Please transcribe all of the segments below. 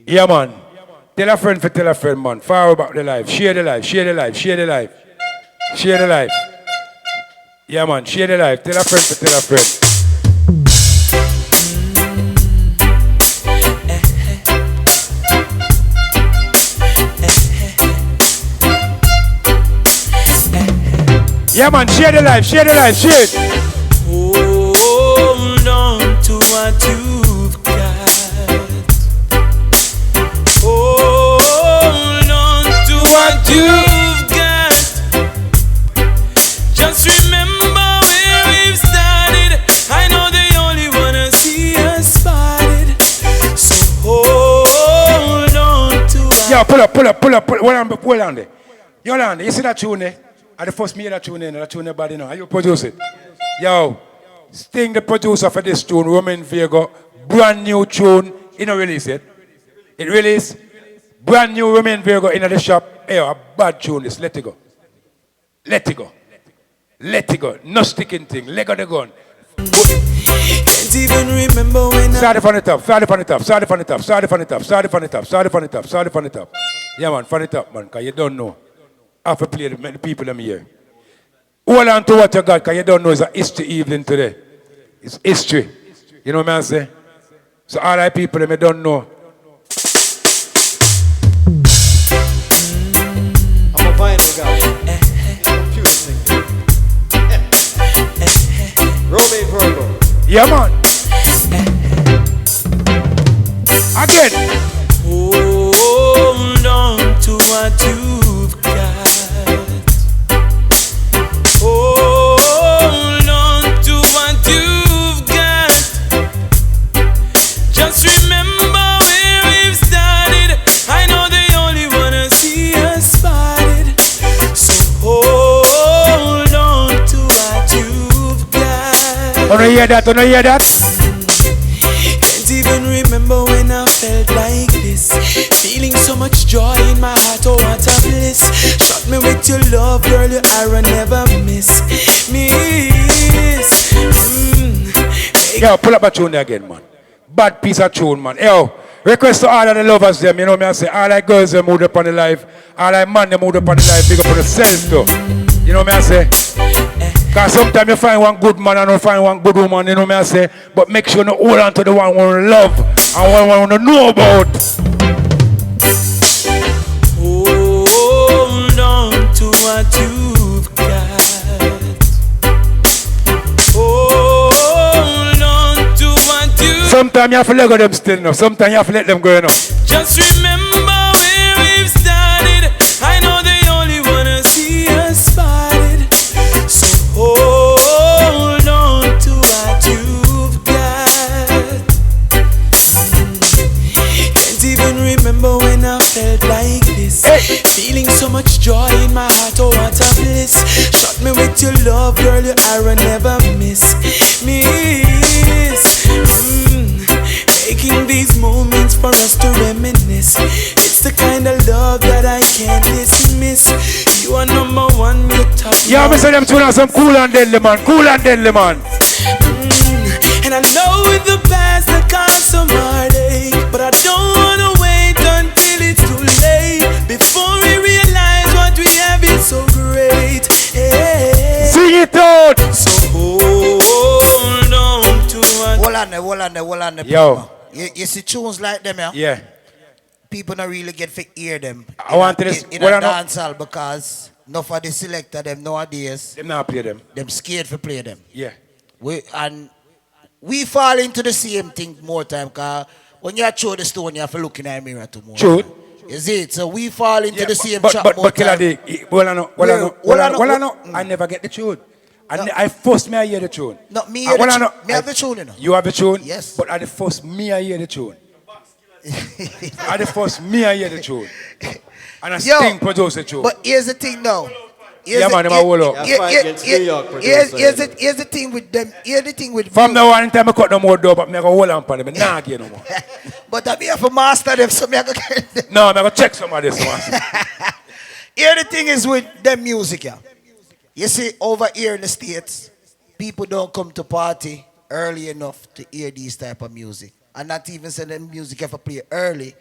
Yeah, man. Tell a friend for tell a friend, man. Fire about the life. Share the life. Share the life. Share the life. Share the life. Yeah, man. Share the life. Tell a friend for tell a friend. Yeah, man. Share the life. Share the life. Share it. Hold on to what you've got. Hold on to what you've got. Just remember where we've started. I know they only wanna see us spotted. So hold on to what. Yeah, pull up. Hold on there. Yolanda, you see that tune there? At the first me that tune in, that tune there body now. How you produce it? Yo, Sting the producer for this tune, Roman Vega, brand new tune. You know release it. It released. Brand new Roman Vega in the shop. Hey, a bad tune this. Let it go. Let it go. Let it go. No sticking thing. Leg of the gun. Can't even remember when Start it from the top. Start it from the top. Start it from the top. Start it from the top. Start it from the top. Start it from the top. Start it from the top. Yeah, man. From the top, man. Because you don't know. I have to play the people them here. Hold on to what you got, because you don't know it's a history evening today. It's history. You know what I'm saying? So all the people them don't know. I'm a vinyl guy. Computer thing. Romain Virgo. Yeah, man. Again. hold on to what you've got. Hold on to what you've got. Just remember where we've started. I know they only wanna see us spotted. So hold on to what you've got. Don't hear that? Don't hear that? Can't even remember when I felt like this. Feeling so much joy in my heart, oh what a bliss. Shot me with your love, girl, your arrow never miss. Yo, pull up a tune there again, man. Bad piece of tune, man. Yo, request to all of the lovers them, you know me I say, all the girls them moved up on the life, all the man them moved up on the life, big up on themselves too. You know me I say? Because sometimes you find one good man and you find one good woman, you know me I say, but make sure you hold on to the one you want to love and one you want to know about. Hold on to what you've got. Hold on to what you. Sometimes you have to let go them still now. Sometimes you have to let them go now. Just remember where we've started. I know they only wanna see us spotted. So hold on to what you've got. Can't even remember when I felt like this. Hey. Feeling so much joy in my heart, oh what a bliss. Shot me with your love, girl, your arrow never miss. Making these moments for us to reminisce. It's the kind of love that I can't dismiss. You are number one, you top. Yeah, me say them tune on some cool and deadly man. Cool and deadly man. And I know in the past that caused some heartache, but I don't wanna wait until it's too late. Before we realize what we have is so great. Hey. Sing it out. So hold on to what. Hold on there. Yo. You see tunes like them, yeah? Yeah. People don't really get to hear them. I want to this. In a dance hall because enough of the selector them nowadays. Them not play them. Them scared to play them. Yeah. We fall into the same thing more time because when you throw the stone, you have to look in the mirror too more. True. Is it? So we fall into the same trap more But time. I never get the tune. I first me I hear the tune. No, me have the tune, you know. You have the tune? Yes. But at the first me I hear the tune. At the first me I hear the tune. And I Sting produce the tune. But here's the thing now. Yeah, man, them a hold up. Here's the thing with them. Here's the thing with from now on, time I cut no more door, but I go hold on for them. I nah get no more. But I have to master them, so I go get them. No, I go check some of this one. Here the thing is with them music, yeah. You see, over here in the States, people don't come to party early enough to hear these type of music. And not even say them music ever play early,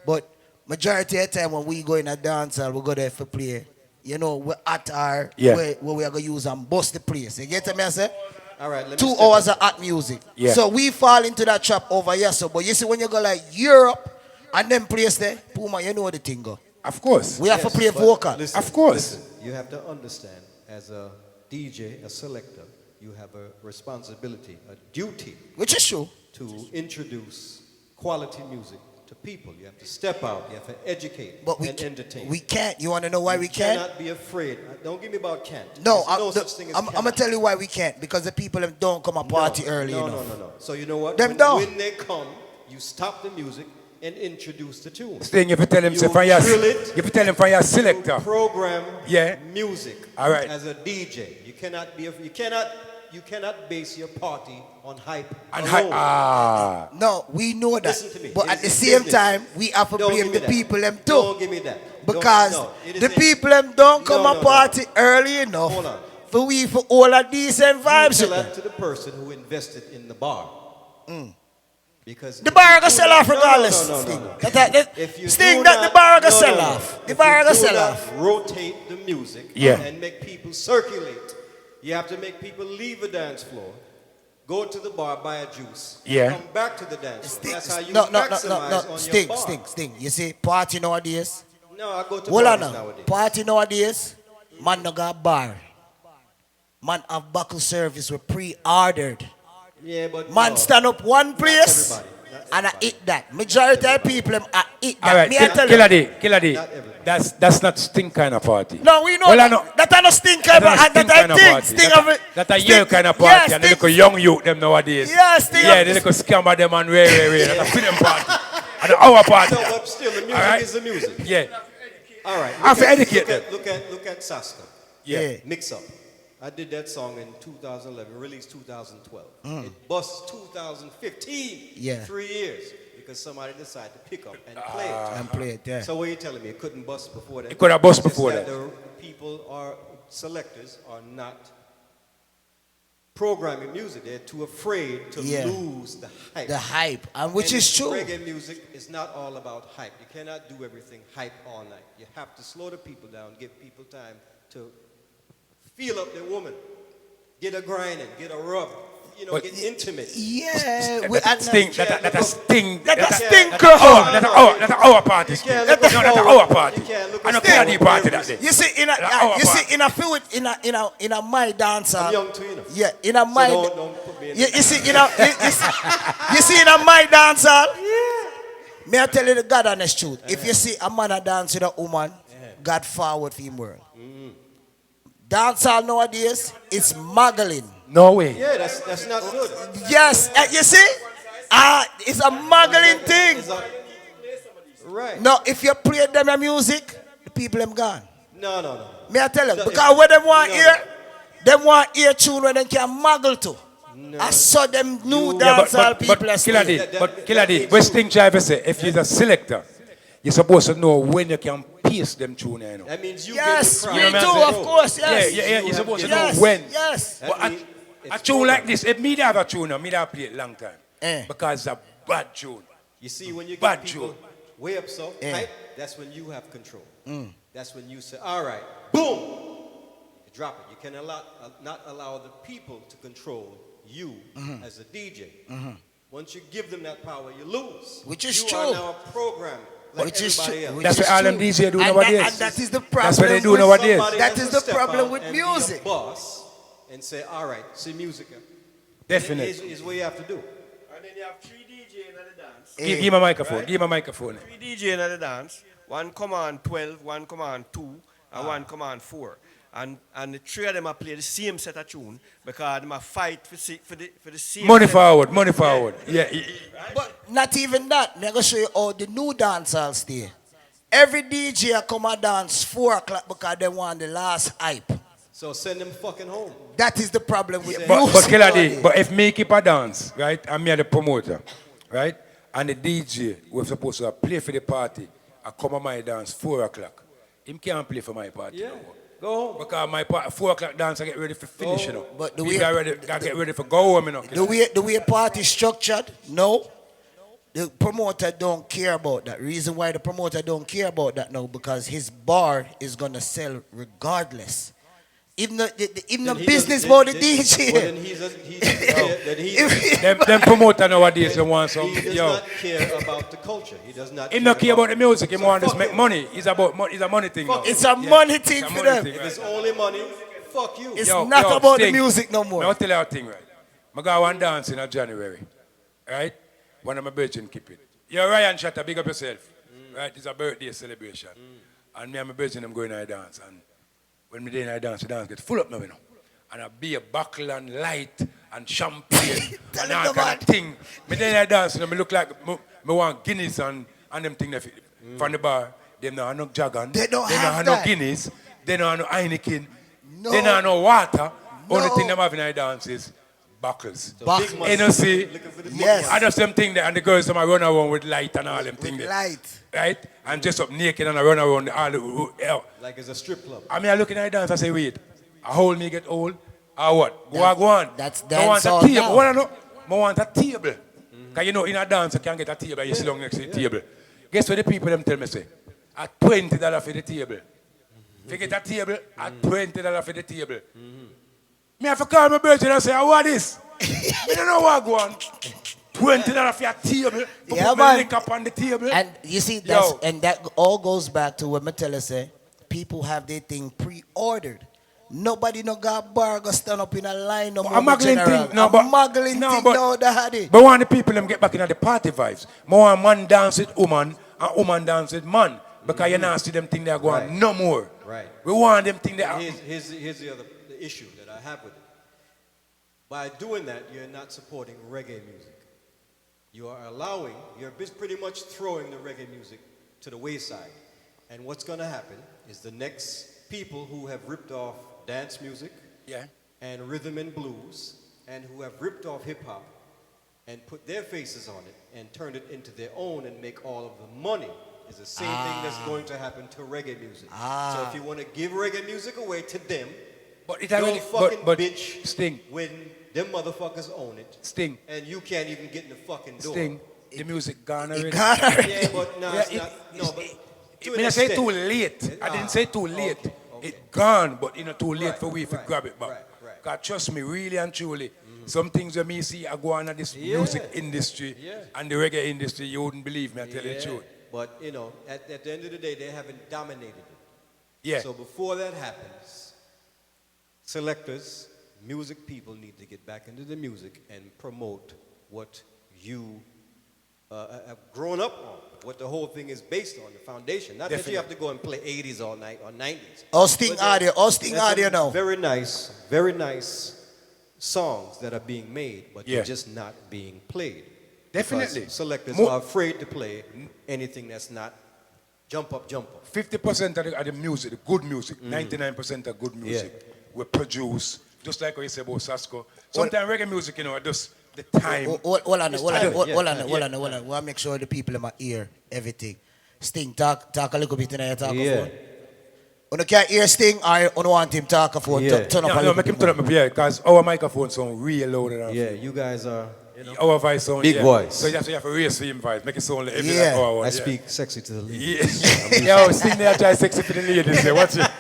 But majority of the time when we go in a dance hall, we go there for play. You know, we're at our where we are going to use and bust the place. You get me, I say? All right, let me 2 hours of hot music. Yeah. So we fall into that trap over here. So, but you see when you go like Europe and them place there, Puma, you know the thing go. Of course. We have to play vocal. Listen, Of course. listen, you have to understand, as a DJ, a selector, you have a responsibility, a duty Which is true. to introduce quality music to people. You have to step out, you have to educate But and entertain. we can't. You want to know why we You can't? cannot be afraid. Don't give me about can't. No, There's no such thing as I'm can't. going to tell you why we can't. Because the people them don't come and party early no, enough. No. So you know what? Them don't. When they come, you stop the music and introduce the tune. Sting, if you tell him, You say, from your, drill it, if you tell him from your selector. program Yeah. music. All right. As a DJ, you cannot base your party on hype. And alone. No, we know that. Listen to me. But It at is the a same business. time, we have to Don't blame give me the that. people them too. Don't give me that. Because It is the a- people them don't come No, and no, no. party early enough Hold on. for all of decent vibes. You tell that to the person who invested in the bar. Because The bar gonna if you sell do off not- regardless. No. Sting. If you Sting do that the not- bar gonna no, sell no. off. The If bar you gonna do sell not off. rotate the music Yeah. and make people circulate. You have to make people leave the dance floor, go to the bar, buy a juice, Yeah. come back to the dance floor. That's how you No. maximize on Sting, your bar. Sting. You see, party nowadays. No, I go to Hold on parties now. nowadays. Party nowadays, man no got bar. Man have buckle service we pre-ordered. Yeah, but Man no. stand up one place everybody. Not and I everybody. eat that. Majority of people them I eat that. All right, Me I tell you. Killer D. Not everybody. That's not Sting kind of party. No, we know Well, I that. know. That I no stink That's ever not and Sting that kind I of think. party. Sting of it. That a Sting- year kind of party. Yes, And the Sting- little young youth them nowadays. Yes, Sting Yeah, of- the little scammer them and way. That's a film party. And our party. No, but still, the music All right. is the music. Yeah. All right. I have to educate them. Look at Saska. Yeah. Mix Up. I did that song in 2011, released 2012. It bust 2015. Yeah. 3 years because somebody decided to pick up and play it. And play it, yeah. So what are you telling me? It couldn't bust before that? It could have bust It's just before that. that. The people are selectors are not programming music. They're too afraid to Yeah. lose the hype. The hype. And which And is true. Reggae music is not all about hype. You cannot do everything hype all night. You have to slow the people down, give people time to feel up their woman, get a grinding, get a rub, But- get intimate. Yeah. That Sting. That a Sting. That a That's Sting our crowd. that's our party. You can't No, look that's forward. our party. You can't look I don't forward. care the party that day. You see, in a few in a my dance hall. I'm young too, you know. Yeah, in a my. don't put me in You that. see, you see in a my dance hall. May I tell you the God honest truth? If you see a man a dance with a woman, God forward for him world. Dance hall nowadays, it's muggling. No way. Yeah, that's not good. Yes, you see? It's a muggling thing. It's a- right. No, if you play them a music, the people them gone. No. May I tell you? No, Because when them want no. hear, them want hear tune where they can muggle to. I saw them new dancehall people are Killer still. D, but Killer D, what Sting driver say, if you're a selector, you're supposed to know when you can pace them tune, you know. That means you Yes, get me the You know crowd. what too, I'm of course, yes. Yeah, you're supposed to Yes, know when. yes. That But means a it's tune programmed. like this, if me have a tune, me have play it long time. Because it's a bad tune. You see, when you Bad get people tune. way up so Yeah. hype, that's when you have control. That's when you say, all right, boom, you drop it. You can not allow the people to control you as a DJ. Once you give them that power, you lose. Which is you true. are now programmed like Which is everybody true. else. Which That's is what all them true. DJ do And nowadays. that- and that is the problem. That's what they do with- nowadays. Somebody That has is to the step problem out with and be a music. boss and say, all right, see music. Definitely. Is what you have to do. And then you have 3 DJ in the dance. Give him a microphone. Right? Give him a microphone. 3 DJ in the dance. One command 12, one command 2, and one command 4. And the 3 of them are play the same set of tune because they are fight for the same Money set. forward, money forward. Yeah. But not even that. I'm going to show you how the new dancehall stay. Every DJ come and dance 4 o'clock because they want the last hype. So send them fucking home. That is the problem with But music Killer D, nowadays. but if me keep a dance, right, and me are the promoter, right, and the DJ we're supposed to play for the party, I come on my dance 4 o'clock. Him can't play for my party Yeah. no more. Go home. Because my 4 o'clock dance, I get ready for finish, you know. But the Me way- get ready for go home, you know. The way party structured, no. The promoter don't care about that. Reason why the promoter don't care about that now, because his bar is gonna sell regardless. Even the business about the DJ. Well, then Them promoter nowadays, they want some, he does yo. not care about the culture. He does not He don't care about the music, he want to fuck make him. money. It's about it's a money thing now. It's a money thing It's a for money them. thing, If right? it's only money, fuck you. It's Yo, not yo, about the Sting. music no more. I'll tell you a thing, right? I got one dance in January, right? One of my virgin keep it. Yo, Ryan Shatter, big up yourself, right? It's a birthday celebration. And me and my virgin, them going to a dance. And when me day in a dance, the dance get full up now, you know. And a beer, buckle and light and champagne Tell and him all the kind of thing. Me day in a dance, you know, me look like me want Guinness and them thing that from the bar. They don't have no Jagan. They don't have have no that. Guinness. They don't have no Heineken. No. They don't have no water. Only No. thing them have in a dance is buckles. Buckles. Big money. You know, see, Looking for the big Yes. money. I just them thing there, and the girls them a run around with light and all them With thing there. light. Right? And just up naked and I run around all the Like it's a strip club. I mean, I look in the dance, I say, wait, I hold me get old, or what? Go on. That's I want a dancehall table. now. Wanna know? I want a table. Because you know, in a dance, you can get a table, you sit down next to the table. Guess what the people them tell me, say? At $20 for the table. If you get a table, at $20 for the table. Me have to call my virgin and say, what is? I don't know what go on. $20 for a table. To Yeah, put my man. link up on the table. And you see, that's Yo. and that all goes back to what Matella say. People have their thing pre-ordered. Nobody no got bar go stand up in a line no more. A muggling general. thing, no, A but muggling no, thing but, now that it. But want the people them get back into the party vibes. More man dance with woman and woman dance with man. Because you not see them thing they are going Right. no more. Right. We want them thing they are. Here's the issue that I have with it. By doing that, you're not supporting reggae music. You are allowing, pretty much throwing the reggae music to the wayside. And what's going to happen is the next people who have ripped off dance music Yeah. and rhythm and blues and who have ripped off hip hop and put their faces on it and turned it into their own and make all of the money is the same thing that's going to happen to reggae music. So if you want to give reggae music away to them, But it don't already, fucking but bitch Sting, when them motherfuckers own it. Sting, And you can't even get in the fucking door. Sting. The music gone already. Yeah, but no, Yeah, it's not. No, but to I an mean, I say extent. too late. I didn't say too late. okay. It gone, but you know, too late Right, for we to right, grab it back. right. God, trust me, really and truly, some things that me see are going on this music industry and the reggae industry, you wouldn't believe me, I tell you the truth. But, you know, at the end of the day, they haven't dominated it. Yeah. So before that happens, selectors, music people need to get back into the music and promote what you have grown up on, what the whole thing is based on, the foundation. Not that you have to go and play 80s all night or 90s. All Sting But there- audio, all Sting there's audio some now. very nice songs that are being made, but Yeah. they're just not being played. Definitely. Because selectors Mo- are afraid to play anything that's not jump up, jump up. 50% of the music, the good music, 99% of good music, we produce, just like what you say about Sasko. Sometimes reggae music, you know, just the time. Hold on, hold I on, do, hold yeah, on, hold on, hold on. We want to make sure the people in my ear everything. Sting, talk a little bit in your talk phone. You can't hear Sting or you want him talk a phone. Yeah. Turn up a No, little make him bit turn more. up, yeah, because our microphone sound real loud enough. Yeah, you guys are. Our voice sound Big yeah. voice. So you have to raise him voice, make it sound like every Yeah. like our I yeah. speak sexy to the ladies. Yeah. Yo, Sting there try sexy for the ladies there. Watch it.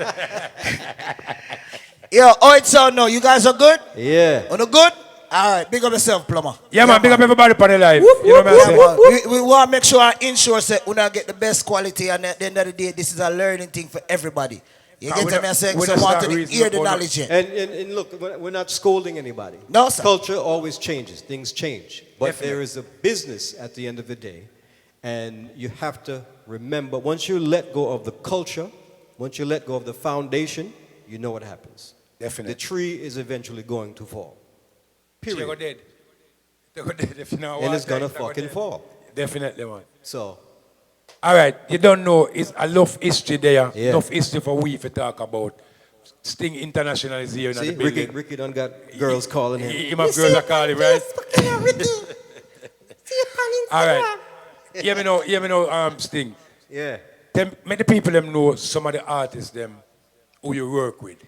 Yo, how it sound now? You guys are good? Yeah. On the good? All right, big up yourself, plumber. Yeah, man, big up everybody on the live. You know what I'm Yeah, saying? man. We want to make sure our insurance say we not get the best quality, and at the end of the day, this is a learning thing for everybody. You Ah, get we me? don't- I'm saying we so don't want start to reasoning hear the up on knowledge. Yeah. And look, we're not scolding anybody. No, sir. Culture always changes. Things change. But Definitely. there is a business at the end of the day. And you have to remember, once you let go of the culture, once you let go of the foundation, you know what happens. Definitely. The tree is eventually going to fall. They go Period. dead. They go dead if you know And what it's going to they go fucking dead. fall. Definitely, man. So, All right, you don't know, it's enough history there, Yeah. enough history for we to talk about. Sting International is here in see, the building. Ricky done got girls calling him. Him have girls are calling, right? All right. Hear me know, Sting. Yeah. Make the people them know some of the artists them who you work with.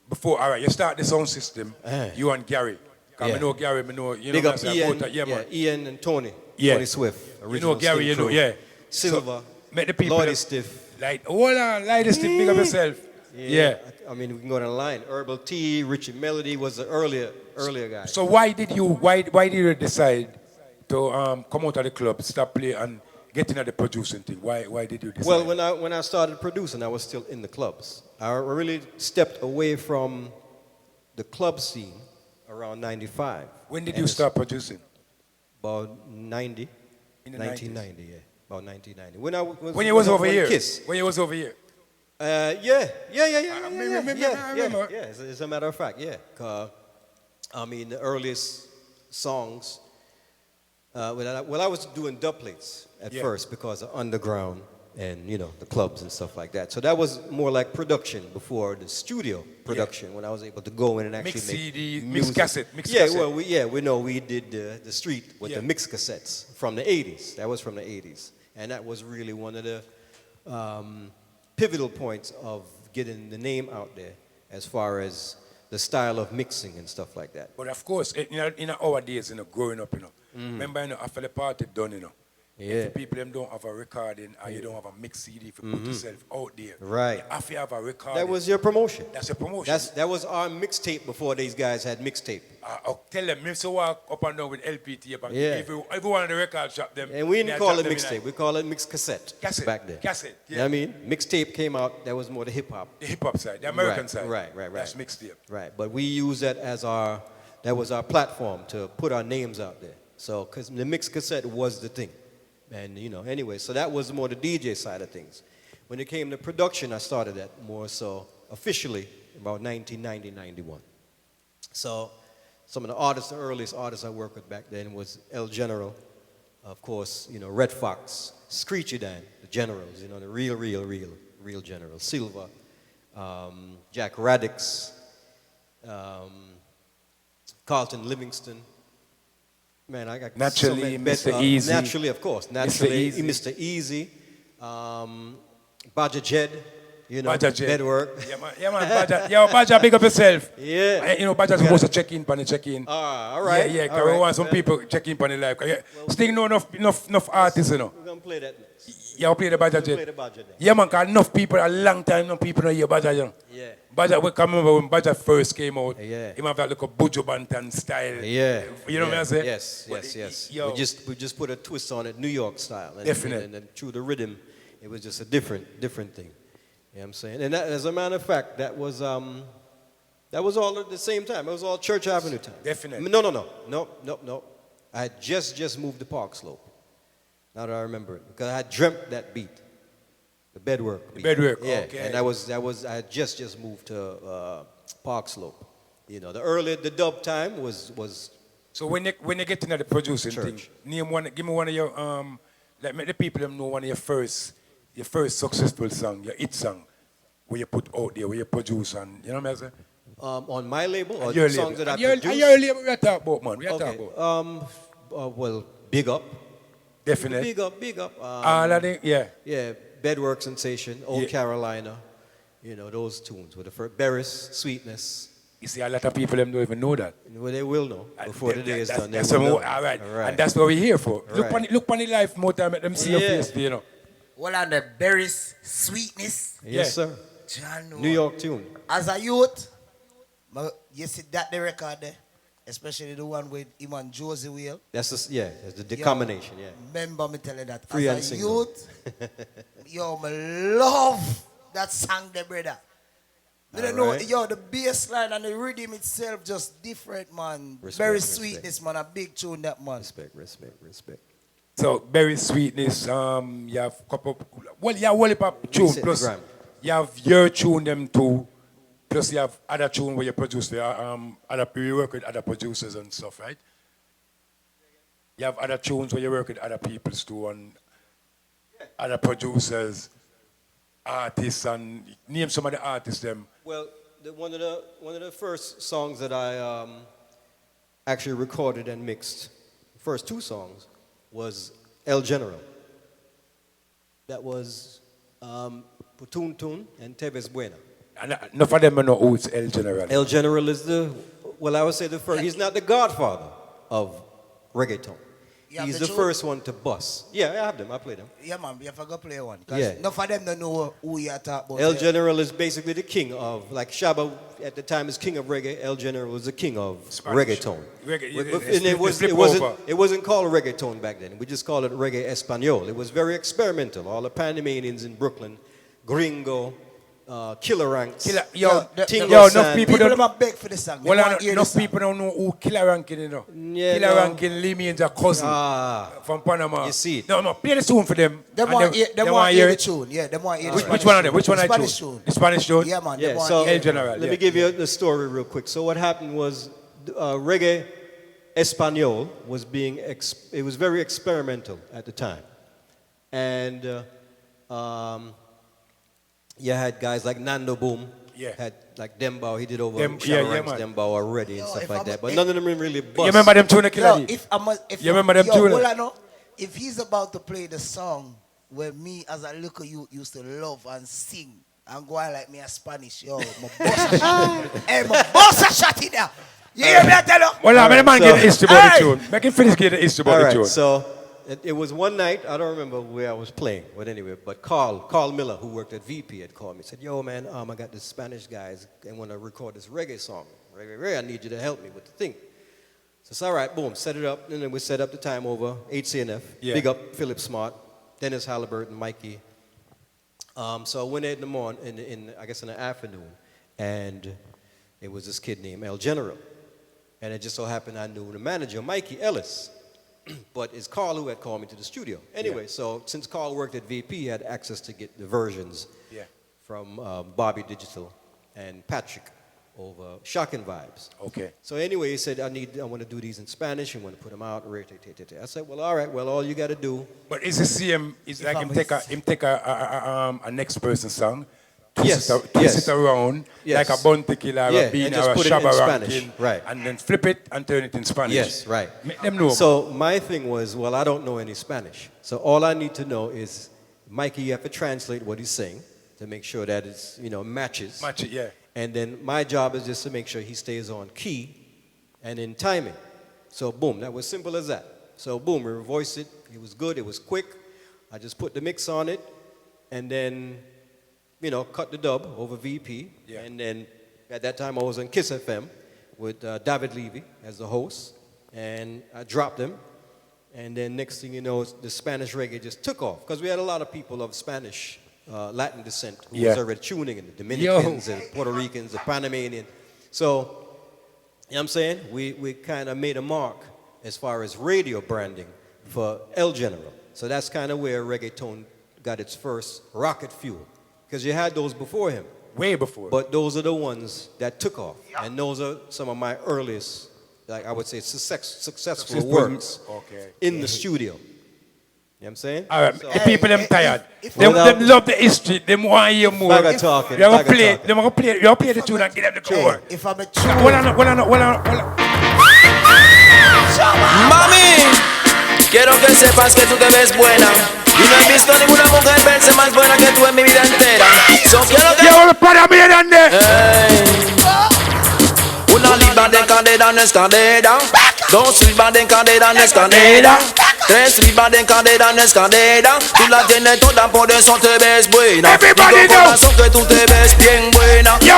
Before, all right, you start the sound system, you and Gary. Because I know Gary, I know, Big know, up I Ian, man. Ian and Tony. Yeah. Tony Swift. You Original know Gary, Sting you know, Crew. yeah. Silver. So, make the people. Lloydie Stiff. Like, hold on, Lloydie Stiff, big up yourself. Yeah. I mean, we can go down the line. Herbal T, Richie Melody was the earlier guy. So why did you decide to come out of the club, stop play, and get into the producing thing? Why did you decide? Well, when I started producing, I was still in the clubs. I really stepped away from the club scene around 95. When did you start producing? About 90. In the 1990, yeah. About 1990. When you was over here? Kiss. When you was over here? Yeah. I remember. Yeah, as a matter of fact, yeah. I mean, the earliest songs, I was doing dub plates at first because of underground and, the clubs and stuff like that. So that was more like production before the studio production when I was able to go in and actually mix make CD, music. mix cassette. Yeah, well, we did the street with the mix cassettes from the 80s. That was from the 80s. And that was really one of the pivotal points of getting the name out there as far as the style of mixing and stuff like that. But of course, in our days, growing up, remember, after the party done, if the people them don't have a recording or you don't have a mix CD, if you put yourself out there, Right. After you have a recording, That was your promotion. that's a promotion. That was our mixtape before these guys had mixtape. I'll tell them, if you walk up and down with LPT, Yeah. every one of the record shop them. And we didn't they call drop it them in mixtape. We call it mix cassette. Cassette. Back then. Cassette, You know what I mean? Mixtape came out, that was more the hip hop. The hip hop side, the American Right, side. right. That's mixtape. Right. But we used that as that was our platform to put our names out there. So, because the mix cassette was the thing. And, anyway, so that was more the DJ side of things. When it came to production, I started that more so officially about 1990, 91. So, some of the earliest artists I worked with back then was El General, of course, Red Fox, Screechy Dan, the Generals, the real Generals, Silva, Jack Radix, Carlton Livingston. Man, I got Naturally, so many Mr. Easy. Naturally, of course. Naturally, Mr. Easy. Baja Jed. Baja Jed. Bedwork. Yeah, man, Baja. Yo, Baja, big up yourself. Yeah. Baja's supposed to check in on the check-in. All right. Yeah, because we want some people check in on the live. Still know enough artists, We're going to play that next. Yeah, we'll play the Baja Play Jet. the Baja next. Yeah, man, because enough people, a long time, enough people don't hear Baja, Yeah. Baja, we can remember when Baja first came out. Yeah. He might have that little Buju Banton style. Yeah. You know what I'm saying? Yes. Yo, We just put a twist on it, New York style. And, Definitely. And then through the rhythm, it was just a different thing. You know what I'm saying? And that, as a matter of fact, that was all at the same time. It was all Church Avenue time. Definitely. No. I had just moved to Park Slope. Now that I remember it. Because I had dreamt that beat. The Bedwork beat. Bedwork, Yeah. okay. And I had just moved to Park Slope. The dub time was So when you get into the producing Church. thing, give me one of your make the people them know one of your first successful song, your hit song, where you put out there, where you produce and you know what I'm saying? on my label or Your songs label. that I And produced. your label we are talking about, man. We are Okay. talking about. Well, Big Up. Definitely. Big Up. All of them, yeah. Yeah, Bedwork Sensation, Old Yeah. Carolina. Those tunes with the first Berris, Sweetness. You see, a lot of people them don't even know that. Well, they will know before the day is done. That's They will know. all right. All right. And that's what we're here for. Right. Look on the life more time, let them see your Yeah. face, Well, on the berries, sweetness. Yes, Yeah. sir. John, New York tune. As a youth, you see that the record there, especially the one with him and Josie Whale. That's the combination. Yeah. Remember me telling that. Free and As a single. youth, me love that song there, brother. You don't know, Alright. the bass line and the rhythm itself just different, man. Respect, Very respect. sweetness, man. A big tune, that man. Respect. So, Berry Sweetness, you have couple, you have one pop tune, Reset the plus gram. you have your tune them too, plus you have other tune where you produce, you work with other producers and stuff, right? You have other tunes where you work with other people's too, and other producers, artists, and name some of the artists them. Well, one of the first songs that I actually recorded and mixed, first two songs, was El General. That was Putun Tun and Te Ves Buena. And enough of them know who it's El General. El General is I would say the first. He's not the godfather of reggaeton. He's the first one to bust. Yeah, I have them. I play them. Yeah, man, you have to go play one. Yeah. Enough of them don't know who you are talking about. El General is basically the king of, like Shabba at the time is king of reggae. El General was the king of reggaeton. And it wasn't called reggaeton back then. We just called it reggae español. It was very experimental. All the Panamanians in Brooklyn, Gringo, Killer Ranks. Enough people don't beg for this song. Enough people don't know who Killer Rankin, you know. Yeah, Killer Rankin, Lee means a cousin from Panama. You see it. No, play the tune for them. They want to hear the tune. Yeah, they want to hear the Which one of them? Which one I Spanish choose? tune. The Spanish tune? Yeah, man. Yeah, So, El General. let me give you the story real quick. So what happened was reggae español was it was very experimental at the time. And you had guys like Nando Boom, had like Dembow, he did over Dembow already and stuff like that. But none of them really bust. You remember them tune, Killer? You remember them tune? If he's about to play the song where me as a little youth used to love and sing and go on like me a Spanish, my boss a shot. Hey, my boss a shot in there. You hear me, I tell you? Well, I'm man get the history about the tune. Make him finish get the history about the tune. So it was one night, I don't remember where I was playing, but anyway, but Carl Miller, who worked at VP, had called me. Said, yo, man, I got the Spanish guys and want to record this reggae song. Reggae, I need you to help me with the thing. So it's all right, boom, set it up. And then we set up the time over, HCNF. Yeah. Big up Philip Smart, Dennis Halliburton, Mikey. So I went in the morning, I guess in the afternoon, and it was this kid named El General. And it just so happened I knew the manager, Mikey Ellis. But it's Carl who had called me to the studio. Anyway, so since Carl worked at VP, he had access to get the versions from Bobby Digital and Patrick over Shocking Vibes. Okay. So anyway, he said, I want to do these in Spanish. I want to put them out. I said, well, all right. Well, all you got to do. But is the same? It's like him take a next person song. Twist it around like a Bounty Killer, a Bean, or a Shabba Rankin, right? And then flip it and turn it in Spanish. Yes, right. Make them know. So my thing was, well, I don't know any Spanish, so all I need to know is, Mikey, you have to translate what he's saying to make sure that it's matches. Match it, yeah. And then my job is just to make sure he stays on key and in timing. So boom, that was simple as that. So boom, we revoiced it. It was good. It was quick. I just put the mix on it, and then. Cut the dub over VP. Yeah. And then at that time I was on Kiss FM with David Levy as the host. And I dropped him. And then next thing you know, the Spanish reggae just took off. Because we had a lot of people of Spanish, Latin descent who was already tuning in. The Dominicans, the Puerto Ricans, the Panamanian. So, you know what I'm saying? We kind of made a mark as far as radio branding for El General. So that's kind of where reggaeton got its first rocket fuel. Because you had those before him. Way before. But those are the ones that took off. Yeah. And those are some of my earliest, like I would say, successful works in the studio. You know what I'm saying? All right, the people them tired. Them love the history. Them want to hear more. Bag of talking. You're going to play the tune and get them the core. If I'm a Hold on. Mami, quiero que sepas que tú te ves buena. Y no he visto ninguna mujer verse más buena que tú en mi vida entera. So quiero que... Yo, para mí, ¿dónde? Una libra de cadera no es cadera. Dos libras de cadera no es cadera. Tres libras de cadera no es cadera. Tú la tienes toda, por eso te ves buena. Everybody digo corazón que tú te ves bien buena. Yo,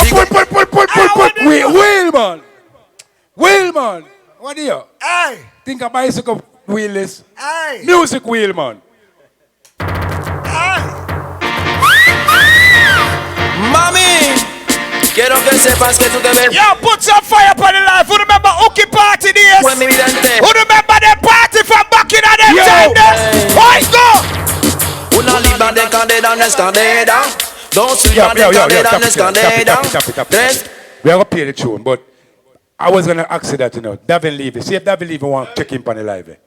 Wheelman. What do you? Hey. Think a bicycle wheel is. Hey. Music wheel, man. Mami, quiero que sepas que tú te ves. Yo, put some fire upon the life. Who remember Hooky Party days? Fue mi vida entera. Who remember the party from back in the time days? Boys, go! Una libra de cadera no es cadera. Dos libras de cadera no es cadera. Tres. We are going to play the tune, but I was going to ask you that, Davin Levy. See if Davin Levy want to check in on the live.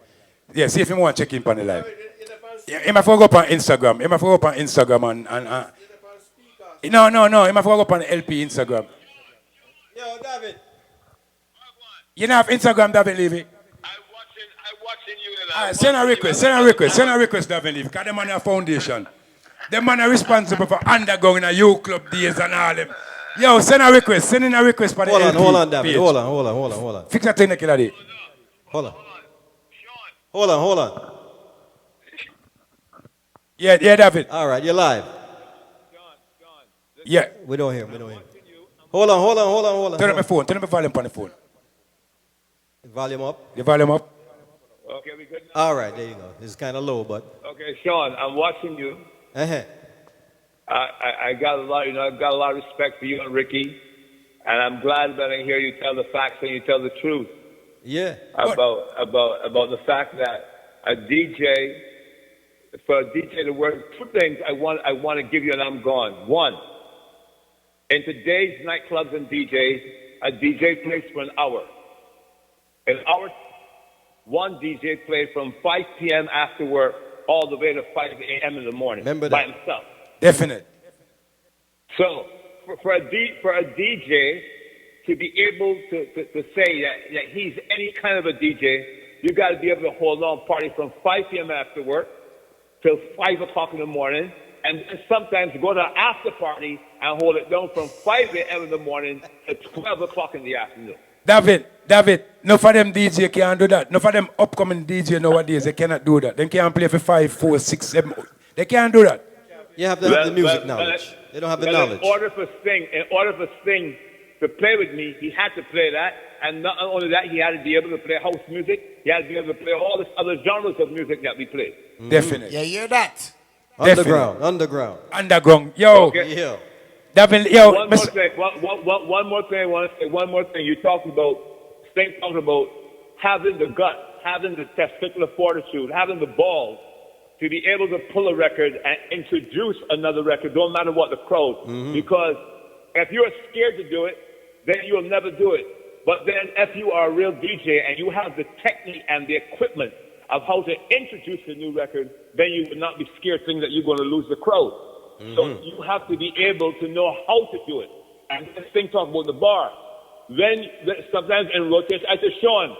Yeah, see if he want to check in on the live. He might go up on Instagram. He might go up on Instagram and No. He might go up on LP Instagram. Yo, David. You don't have Instagram, Davin Levy? I'm watching you. All right, send a request, Davin Levy. Because them man a foundation. Them man are responsible for undergoing a youth club days and all them. Yo, send a request. Send in a request for the Hold on, LP hold on, David. page. Hold on. Fix that thing, the killer day. Hold on. Sean, Hold on. Yeah, David. All right, you're live. Sean, Yeah. We don't hear. Hold on. Turn up my phone. Turn up my volume on the phone. Volume up. The volume up. okay, we good now? All right, there you go. It's kind of low, but. Okay, Sean, I'm watching you. Uh-huh. I got a lot, I've got a lot of respect for you and Ricky, and I'm glad that I hear you tell the facts and you tell the truth Yeah. about the fact that a DJ, for a DJ to work, two things I want to give you, and I'm gone. One, in today's nightclubs and DJs, a DJ plays for an hour. An hour, one DJ played from 5 p.m. after work all the way to 5 a.m. in the morning. Remember by that. himself. Definite. So for a DJ to be able to say that he's any kind of a DJ, you got to be able to hold on party from 5 p.m. after work till 5 o'clock in the morning, and then sometimes go to an after party and hold it down from 5 a.m. in the morning to 12 o'clock in the afternoon. David, no for them DJ can't do that. No for them upcoming DJ nowadays, they cannot do that. They can't play for 5, 4, 6, 7. They can't do that. You have to have the music knowledge. They don't have the knowledge. In order for Sting to play with me, he had to play that, and not only that, he had to be able to play house music. He had to be able to play all the other genres of music that we play. Definitely. You hear that? Underground. Yo, Okay. Yeah. David, yo. One more thing. One more thing. I want to say one more thing. You talked about Sting talking about having the gut, having the testicular fortitude, having the balls to be able to pull a record and introduce another record, don't matter what the crowd. Because if you're scared to do it, then you'll never do it. But then if you are a real DJ and you have the technique and the equipment of how to introduce a new record, then you would not be scared thinking that you're going to lose the crowd. So you have to be able to know how to do it. And this thing talk about the bar. Then sometimes in rotation, I say, Sean,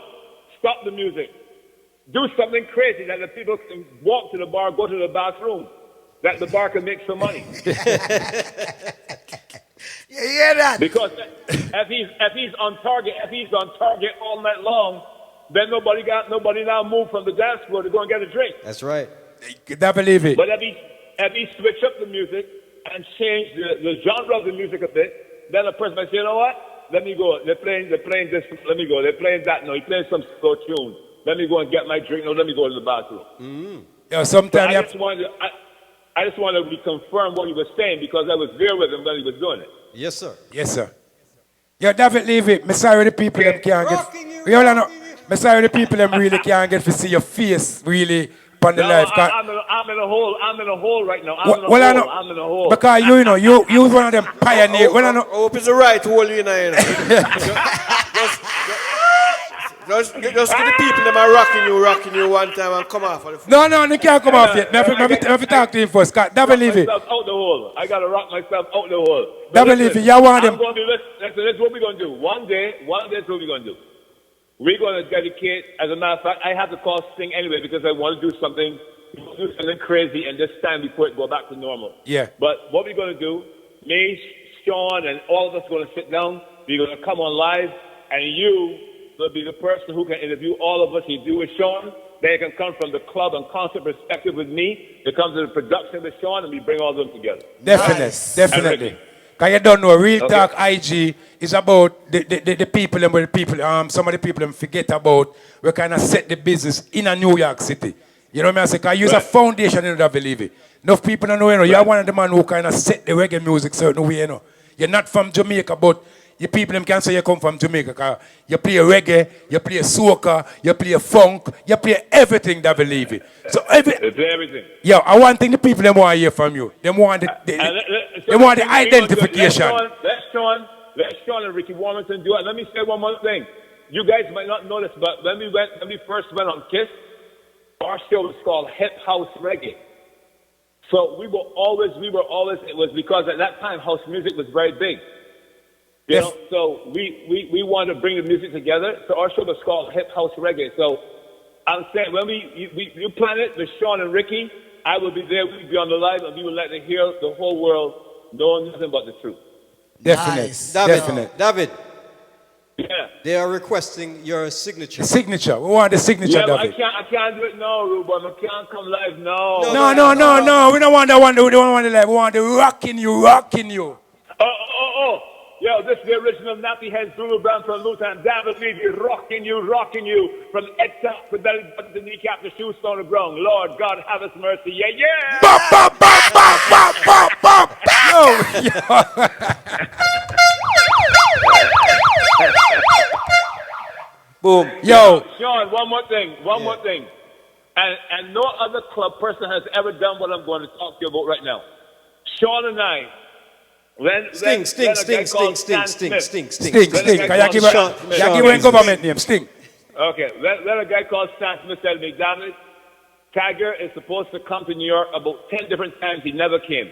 stop the music. Do something crazy that the people can walk to the bar, go to the bathroom, that the bar can make some money. You hear that? Because if he's on target all night long, then nobody now move from the dance floor to go and get a drink. That's right. I believe it. But if he switch up the music and change the genre of the music a bit, then a person might say, you know what? Let me go. They're playing this. Let me go. They're playing that. No, he's playing some slow tune. Let me go and get my drink. No, let me go to the bathroom. Yo, sometimes I just wanted to reconfirm what he was saying because I was there with him when he was doing it. Yes, sir. Yes, sir. Yo, David, leave it. Me sorry the people them can't get. Yo, no. Me sorry the people them really can't get to see your face really on the live. I'm in a hole. I'm in a hole right now. I'm in a hole. Because you was one of them pioneers. I hope it's the right hole, you know. Just get the people that are rocking you one time and come off. No, they can't come off yet. I have to talk to him first. David, leave it. Out the hole. I got to rock myself out the hole. David, leave it. You want them. Listen, this is what we're going to do. One day, this is what we're going to do. We're going to dedicate, as a matter of fact, I have to call Sting anyway because I want to do something crazy and this time before it go back to normal. Yeah. But what we're going to do, me, Sean, and all of us are going to sit down. We're going to come on live, and you will be the person who can interview all of us. You do with Sean. They can come from the club and concert perspective with me. They come to the production with Sean, and we bring all of them together. Definitely. Because you don't know, Real Talk IG is about the people and where the people, some of the people forget about, we kind of set the business in a New York City. You know what I mean? Because I use a foundation in that believe it. Enough people don't know, you know, you're one of the man who kind of set the reggae music certain way, you know. You're not from Jamaica, but the people them can say you come from Jamaica because you play reggae, you play soca, you play funk, you play everything that believe it. So everything. Yeah, I want thing the people them want to hear from you. They want the identification. Let Sean and Ricky Warmington do it. Let me say one more thing. You guys might not know this, but when we first went on KISS, our show was called Hip House Reggae. So we were always, it was because at that time house music was very big. You know, so we wanted to bring the music together. So our show was called Hip House Reggae. So I'm saying when you plan it with Sean and Ricky, I will be there. We'll be on the live, and we will let them hear the whole world know nothing but the truth. Definite. Nice. Definite. David, Yeah. they are requesting your signature. The signature. We want the signature, Yeah, but David. I can't do it now, Ruben. I can't come live now. No. We don't want that one. We don't want the live. We want the rocking you. Oh. Yo, this is the original Nappy Head Zulu Brown from Luton. David Levy, rocking you from head top to belly button to kneecap to shoe stone to ground. Lord God, have us mercy. Yeah. Bop. Yo. Boom. Yo. Sean, one more thing. And no other club person has ever done what I'm going to talk to you about right now. Sean and I, Sting. Shaggy went government name. Sting. Okay, then a guy called Stan Smith said to me, David, Tiger is supposed to come to New York about 10 different times. He never came.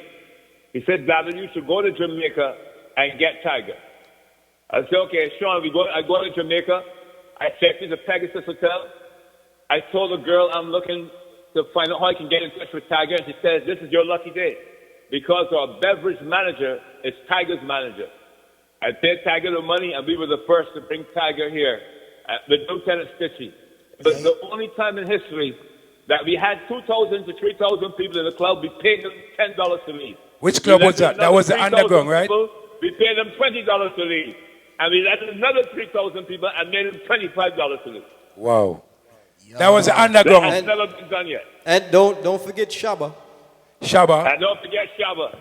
He said, David, you should go to Jamaica and get Tiger. I said, okay, Sean, I go to Jamaica. I checked into Pegasus Hotel. I told the girl I'm looking to find out how I can get in touch with Tiger. And she said, this is your lucky day because our beverage manager is Tiger's manager. I paid Tiger the money, and we were the first to bring Tiger here with Lieutenant Stitchy. But the only time in history that we had 2,000 to 3,000 people in the club, we paid them $10 to leave. Which club was that? That was the underground, right? People, we paid them $20 to leave. And we let another 3,000 people and made them $25 to leave. Wow. That was the underground. That has never been done yet. And don't forget Shabba. Shabba. And don't forget Shabba.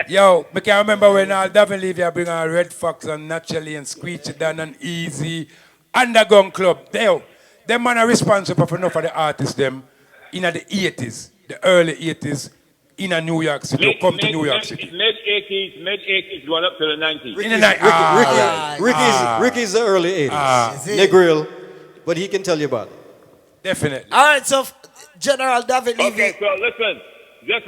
Yo, I can remember when Davin Levy bring on Red Fox and Naturally and Screech It Down and Easy. Underground club. Them man are responsible for enough of the artists them in the 80s, the early 80s, in New York City, come to New York City. Mid-80s going up to the 90s. In the 90s. Ricky's the early 80s. Negril, but he can tell you about it. Definitely. All right, so General David Levy. Okay, so listen, just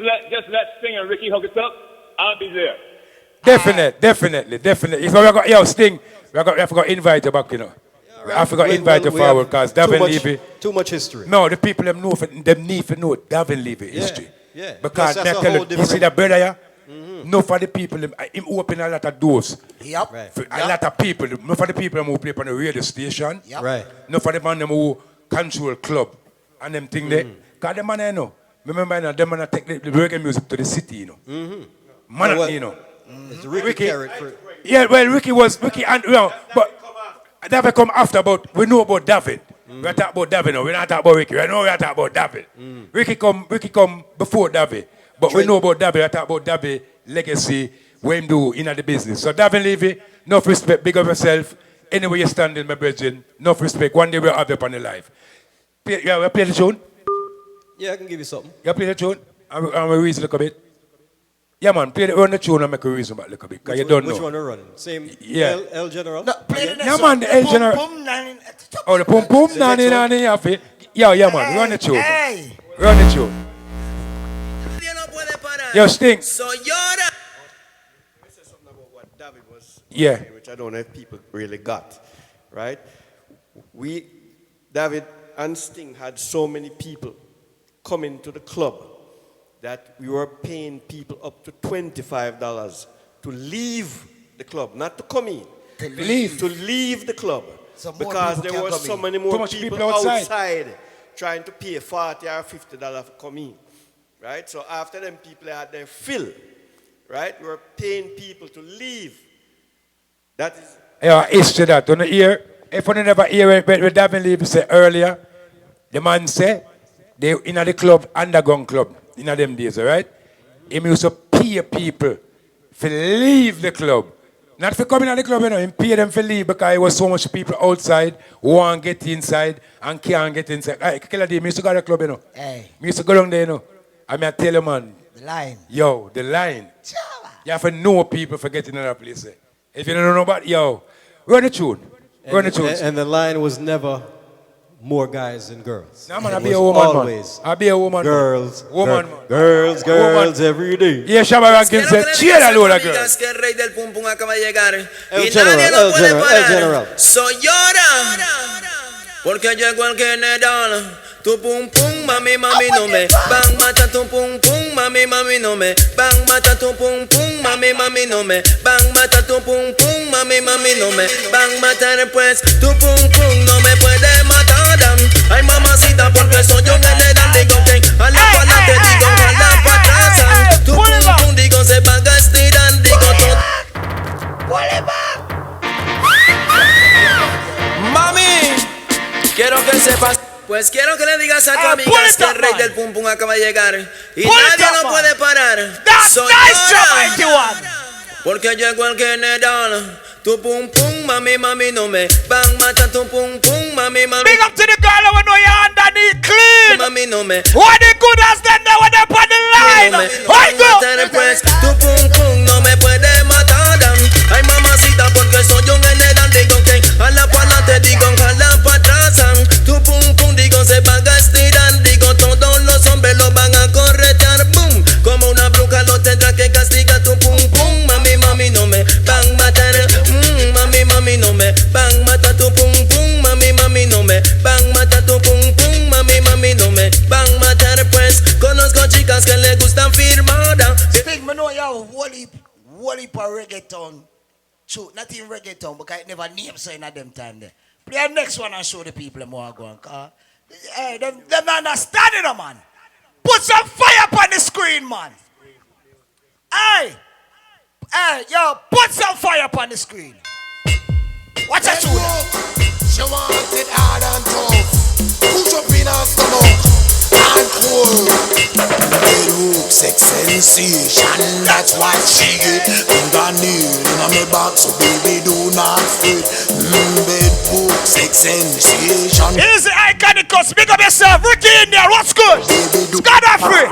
let Sting and Ricky hook it up. I'll be there. Definitely. If we got, yo, Sting, I forgot to invite you back, you know. I forgot to invite you forward because Davin Levy. Too much history. No, the people them need to know Davin Levy history. Yeah. Because That's I tell you see that brother here? No for the people, him open a lot of doors. Yep. Right. For a lot of people, no for the people who play on the radio station. Yep. Right. No for the man them who control club and them thing there. Because them man I know. Remember, you know, them man take the reggae music to the city, you know. Man, you know. It's the Ricky carrot for... Yeah, well, Ricky and, you know, but David come after, but we know about David. We talk about David now. We not talk about Ricky. We know we talk about David. Ricky come before David. But we know about David. We talk about David legacy, what him do in the business. So David Levy, enough respect, big of yourself. Anywhere you stand in my brethren, enough respect. One day we'll have you upon the life. We play the tune? Yeah, I can give you something. You play the tune? And we reason a little bit. Yeah, man, run the tune and make a reason back a little bit. Because you don't know. Which one are running? Same Yeah. El General? No, play the next Yeah, man, the El General. Oh, the pum pum, nani, happy. Yeah, man, run the tune. Hey. Run the tune. Yo, Sting. So llora. I said something about what David was Yeah. saying, which I don't know if people really got, right? David and Sting had so many people coming to the club that we were paying people up to $25 to leave the club, not to come in. To leave the club. So more because people there can were come so in. many Too more much people people outside. outside trying to pay $40 or $50 for come in. Right? So after them people had their fill, right? We were paying people to leave. That is Yeah, history that. On the ear, if you never hear it, what Davin Levy said earlier, the man said, they in the club, underground club, in them days, all right? He used to pay people to leave the club. Not for coming to the club, you know, he paid them for leave because there was so much people outside who want to get inside and can't get inside. Hey, Killer D, I used to go to the club, you know. Hey. I used to go down there, you know. I mean, I tell you, man, The line. yo, the line. You have to know people for getting in that place. If you don't know about, yo, run the tune. Run the tune. And the line was never more guys than girls. No, man, It I be a was woman, always man. I be a woman, girls, man. Woman, man. girls, Woman. every day. Yeah, Shabba Rankin said, cheer that load of girls. Que el rey del pum pum acaba de llegar El y General, nadie lo El puede General, parar. El General. So llora porque llegó el general. Tu pum pum, mami, mami, no me. Bang mata tu pum pum, mami, mami, no me. Bang mata tu pum pum, mami, mami, no me. Bang mata tu pum pum, mami, mami, no me. Bang mata después, tu pum pum, no me puede matar. Ay, mamacita, porque soy yo que le dan, digo que a la pala te digo, a la patrasa. Tu pum pum, digo, se va a estirar, digo todo. Mami, quiero que sepas. Pues quiero que le digas a tu amiga que el rey del pum pum acaba de llegar y nadie lo puede parar. Soy yo, porque llegó el general. Tu pum pum, mami, mami, no me. Bang mata tu pum pum, mami, mami. Big up to the girl who know you're underneath clean. Mami, no me. What the good has them now when they're on the line? I go. Tu pum pum no me puede matar. Ay, mamacita, porque soy un general. Digo que a la pala te digo, jala pa' atrás. Tu pum pum, digo, se van a estirar. Digo, todos los hombres lo van a corretear. Boom, como una bruja lo tendrá que castigar. Tu pum pum, mami, mami, no me van a matar. Mami, mami, no me van mata tu pum pum, mami, mami, no me van mata tu pum pum, mami, mami, no me van matar. Pues conozco chicas que le gustan firmada. Sting, me know you whole heap of reggaeton. True, not in reggaeton, because I never name so in them time there. Play the next one and show the people more going. Hey, them understand it, man. Put some fire up on the screen, man. Hey, yo, put some fire up on the screen. Watch that tune. She wants it hard and tough. Push up in her stomach and cold. Bed hook, sex sensation, that's what she get. Fingernail in my back, so baby do not fret. Bed hook, sex sensation. Here's the iconic cause. Big up yourself. Ricky in there. What's good? Scott-free.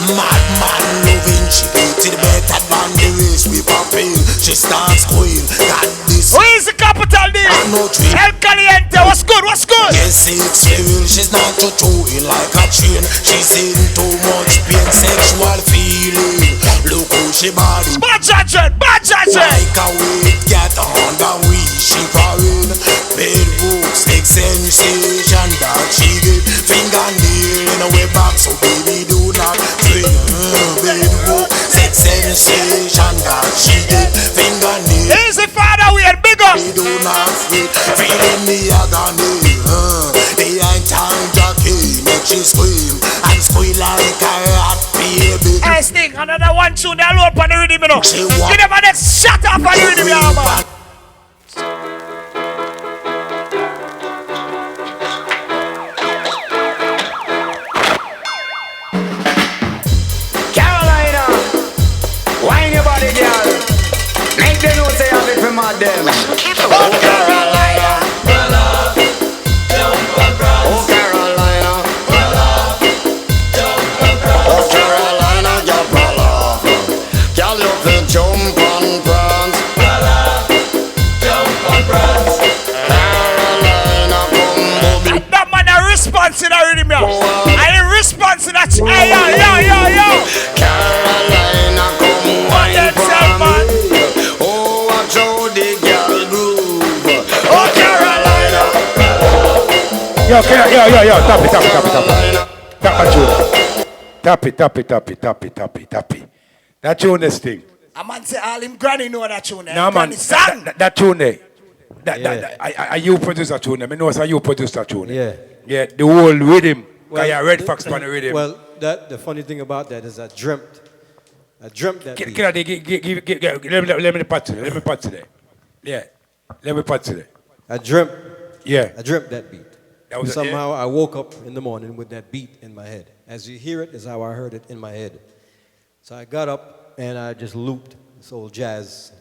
Madman loving, she get it better than the race we popping. She starts squeal, got this. Who is the capital name? El Caliente. What's good? What's good? Yes, it's real. She's not to throw it like a chain. She's in too much pain, sexual feeling. Look how she body. Bad judging. Like a weight cat on the wheel, she foreign. Bed book, sex sensation that she get. Fingernail in her back, so baby do not fret. Bed book, sex sensation that she get. Fingernail. Here's the father we had big up. We do not fret. Feeling the agony. The ain't jockey make she scream and squeal like a rat, baby. Hey, Sting, another one tune. They'll open the rhythm, you know. Give them a next shut up on the rhythm, you know, man. Carolina, wine your body, girl. Make them know say I'm for my them. Oh, Carolina, oh, Carolina, oh, Carolina, your brother. Girl, you feel jump on France. Carolina, come, That man a response in the rhythm, yo. I response in that. Hey, yo. Carolina, come wine for me. Oh, watch how the girl groove. Oh, Carolina. Yo, tap it. Tap that tune. That tune is thing. A man say all him granny know that tune. No, man, that tune there. That you produce that tune. I know it's you produce that tune. Yeah, the whole rhythm. Well, Red Fox on the rhythm. Well, the funny thing about that is I dreamt that beat. Let me pat to there. Yeah, let me pat to there. I dreamt that beat. That was Somehow I woke up in the morning with that beat in my head. As you hear it is how I heard it in my head. So I got up and I just looped this old jazz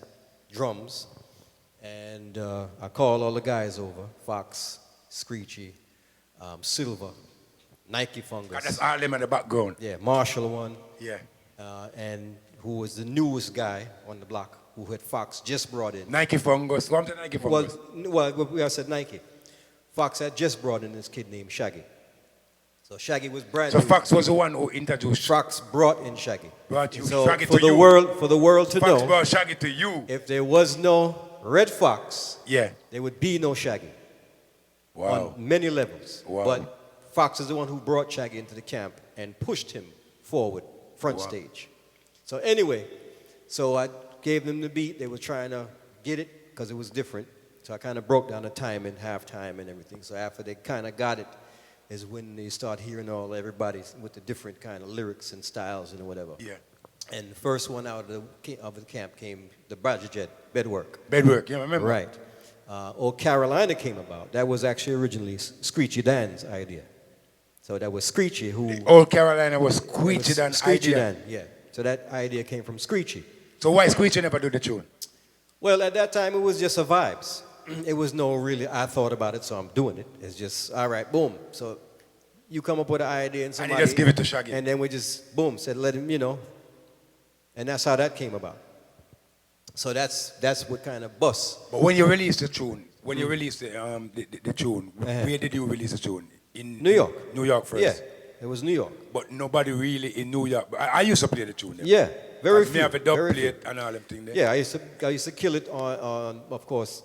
drums. And I called all the guys over. Fox, Screechy, Silver, Nike Fungus. That's all them in the background. Yeah, Marshall one. Yeah. And who was the newest guy on the block who had Fox just brought in. Nike Fungus. Come to Nike Fungus. Well, I said Nike. Fox had just brought in this kid named Shaggy. So Shaggy was brand new. So Fox was the one who introduced. Fox brought in Shaggy. Brought you so Shaggy for to the you. world, for the world to Fox know, brought Shaggy to you. if there was no Red Fox, Yeah. there would be no Shaggy. Wow. On many levels. Wow. But Fox is the one who brought Shaggy into the camp and pushed him forward, front stage. So anyway, so I gave them the beat. They were trying to get it because it was different. So I kind of broke down the time and halftime and everything. So after they kind of got it is when they start hearing everybody with the different kind of lyrics and styles and whatever. Yeah. And the first one out of the camp came the Badger Bedwork. Bedwork, yeah, I remember. Right. Old Carolina came about. That was actually originally Screechy Dan's idea. So that was Screechy who... Old Carolina was Screechy Dan's Screechy idea. Dan, yeah. So that idea came from Screechy. So why Screechy never do the tune? Well, at that time, it was just a vibes. It was no really, I thought about it, so I'm doing it. It's just, all right, boom. So you come up with an idea and somebody... And you just give it to Shaggy. And then we just, boom, said, let him, And that's how that came about. So that's what kind of bust. But when you released the tune, when you released the tune, where did you release the tune? In New York. New York first? Yeah, it was New York. But nobody really in New York. I used to play the tune there. Yeah, very few. Me have a dub very plate few. and all them things there. Yeah, I used to kill it on of course,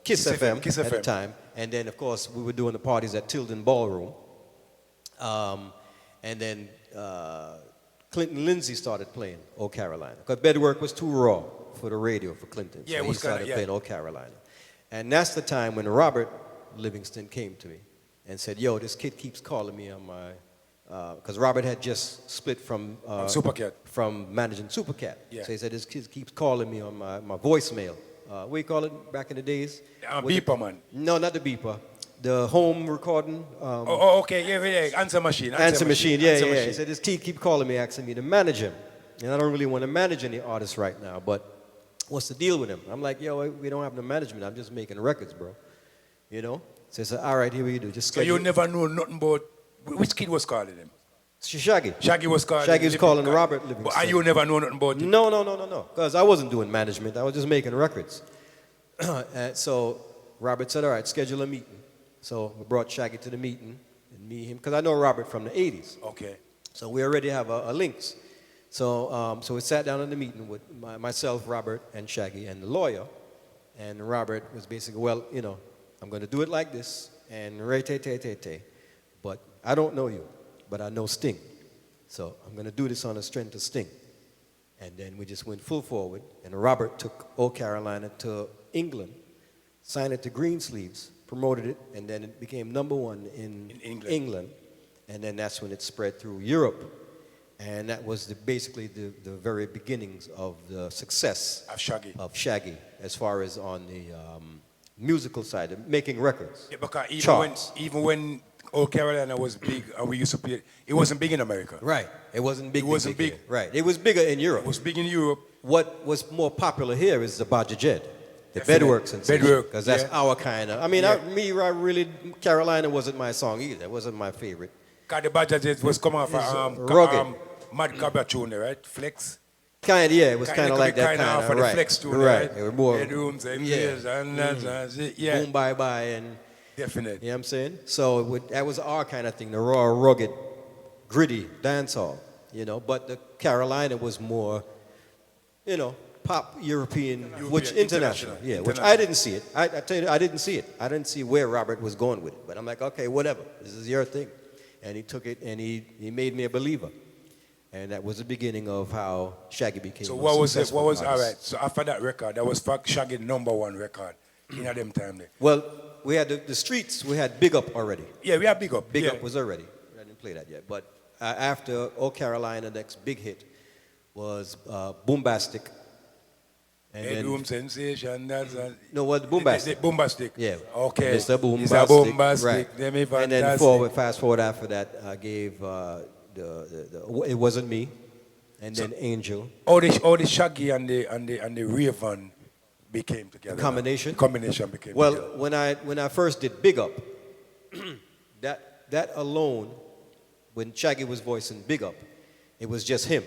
Kiss FM Kiss at FM. the time. And then, of course, we were doing the parties at Tilden Ballroom. And then Clinton Lindsay started playing Old Carolina. Because Bedwork was too raw for the radio for Clinton. Yeah, so it he was started kinda, playing Old Carolina. And that's the time when Robert Livingston came to me and said, yo, this kid keeps calling me on my... Because Robert had just split from... Supercat. From managing Supercat. Yeah. So he said, this kid keeps calling me on my voicemail. What do you call it back in the days? Beeper, man. No, not the beeper. The home recording. Okay, yeah. Answer machine. Answer machine, yeah. Machine. He said, this kid keep calling me, asking me to manage him. And I don't really want to manage any artists right now, but what's the deal with him? I'm like, yo, we don't have no management. I'm just making records, bro. So he said, all right, here we do. Just So you never know nothing about... Which kid was calling him? Shaggy. Shaggy was calling... Shaggy was calling Robert Livingston. And you never know nothing about it? No. Because I wasn't doing management. I was just making records. And so Robert said, all right, schedule a meeting. So we brought Shaggy to the meeting and me, him, because I know Robert from the 80s. Okay. So we already have a links. So we sat down in the meeting with myself, Robert, and Shaggy, and the lawyer. And Robert was basically, well, I'm going to do it like this, and but I don't know you, but I know Sting. So I'm going to do this on the strength of Sting. And then we just went full forward, and Robert took Old Carolina to England, signed it to Greensleeves, promoted it, and then it became #1 in England. And then that's when it spread through Europe. And that was basically the very beginnings of the success of Shaggy as far as on the musical side, making records. Yeah, because even when Old Carolina was big and we used to play it wasn't big in America. Right. It wasn't big. It wasn't big. Here. Right. It was bigger in Europe. It was big in Europe. What was more popular here is the Badger Jed. The Bedwork sensation. Bedwork. Because that's our kind of... I mean, Carolina wasn't my song either. It wasn't my favorite. Because the Badger Jed was coming off rugged. Mad Cabra tune, right? Flex. Kind of, yeah. It was kind of like that kind of, right. The Flex tune, right? It was more... Bedrooms and that's it, yeah. Boom, bye-bye, and... Definitely. You know what I'm saying? So that was our kind of thing, the raw, rugged, gritty dancehall, But the Carolina was more, pop European, which international. Yeah, which I didn't see it. I tell you, I didn't see it. I didn't see where Robert was going with it. But I'm like, okay, whatever. This is your thing. And he took it and he made me a believer. And that was the beginning of how Shaggy became So what was it? What was, artist. all right, so after that record, that was Shaggy #1 record in them time there. Well, we had the streets, we had Big Up already. Yeah, we had Big Up. Big Up was already. I didn't play that yet. But after Old Carolina, the next big hit was Boombastic. Bedroom Sensation, that's... No, what, Boombastic. Boombastic. Yeah. Okay. Mr. Boombastic. Mr. Boombastic. Right. And then fast forward after that, I gave It Wasn't Me, and then Angel. All the Shaggy and the Raven became together. Combination became well, together. when I first did Big Up, that alone, when Shaggy was voicing Big Up, it was just him.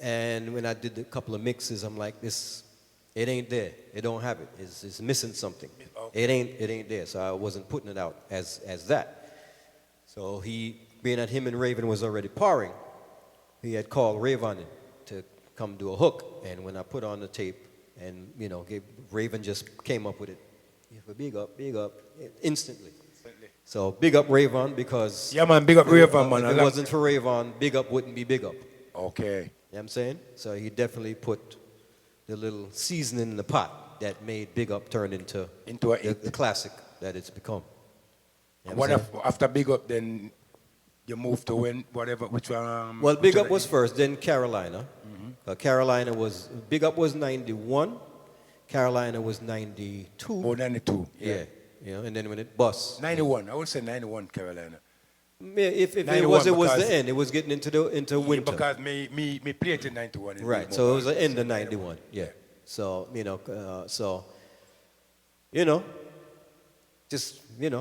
And when I did a couple of mixes, I'm like, it ain't there. It don't have it. It's missing something. Okay. It ain't there. So I wasn't putting it out as that. So being that him and Raven was already parring, he had called Raven to come do a hook. And when I put on the tape, and Raven just came up with it. Big up, instantly. So big up Rayvon because Yeah, man, big up Rayvon, man. if it wasn't for Rayvon, big up wouldn't be big up. Okay. You know what I'm saying? So he definitely put the little seasoning in the pot that made big up turn into the classic that it's become. You know What I'm if, after big up, then you moved to when, whatever, which one? well, big up was first, then Carolina. Carolina was, big up was 91. Carolina was 92. Oh, 92. Yeah. You know, and then when it bust. 91. I would say 91, Carolina. Yeah, if it 91 was because- the end. It was getting into winter. Because me played in 91. in Right, the so it was mobile. the end of 91. Yeah. So,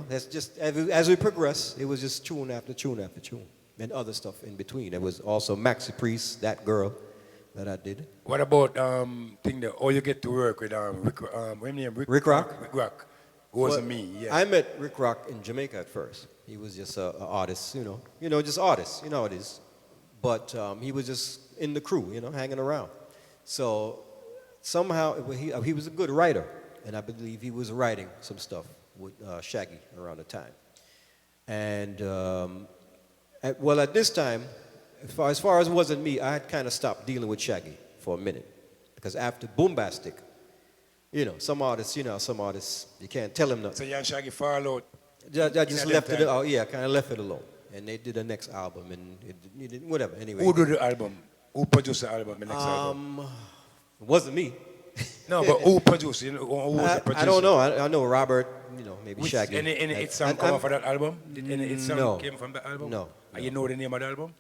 that's just, as we progress, it was just tune after tune after tune. And other stuff in between. There was also Maxi Priest, that girl that I did. What about thing that? Oh, you get to work with Rick? What name? Rick Rock? Rick Rock. It wasn't Well, me. Yeah. I met Rick Rock in Jamaica at first. He was just an artist, just artist, you know how it is. But he was just in the crew, hanging around. So somehow he was a good writer, and I believe he was writing some stuff with Shaggy around the time. And at this time, as far as it wasn't me, I had kind of stopped dealing with Shaggy for a minute. Because after Boombastic, some artists, you can't tell them nothing. So you and Shaggy followed. I just left it, time. kind of left it alone. And they did the next album, and it did whatever, anyway. Who did the album? Who produced the album? The next album? It wasn't me. No, but who produced? Who was the producer? I don't know. I know Robert, maybe Shaggy. Any hit song come off of that album? Did any hit song No. came from the album? No. And you know the name of the album?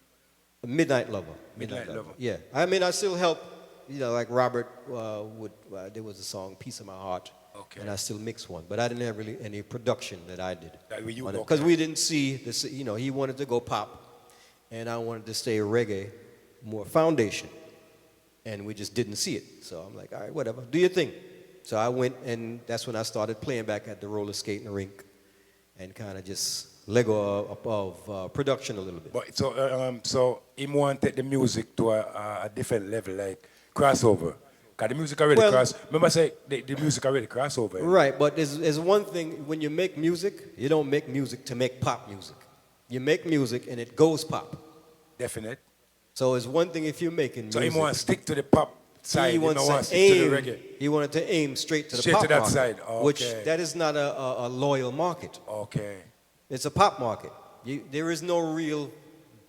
Midnight Lover. Midnight Lover. Yeah. I mean, I still help, like Robert there was a song, Piece of My Heart. Okay. And I still mix one. But I didn't have really any production that I did. you Because we didn't see this, he wanted to go pop. And I wanted to stay reggae, more foundation. And we just didn't see it. So I'm like, all right, whatever, do your thing. So I went, and that's when I started playing back at the roller skating rink and kind of just let go of production a little bit. But so him wanted the music to a different level, like crossover. Because the music already Remember I say the music already crossover. Right, but there's one thing, when you make music, you don't make music to make pop music. You make music and it goes pop. Definite. So it's one thing if you're making music. So he wants to stick to the pop side. He wants to stick to the aim. reggae. He wanted to aim straight to the Straight pop to that market, side. Okay. which that is not a loyal market. Okay. It's a pop market. There is no real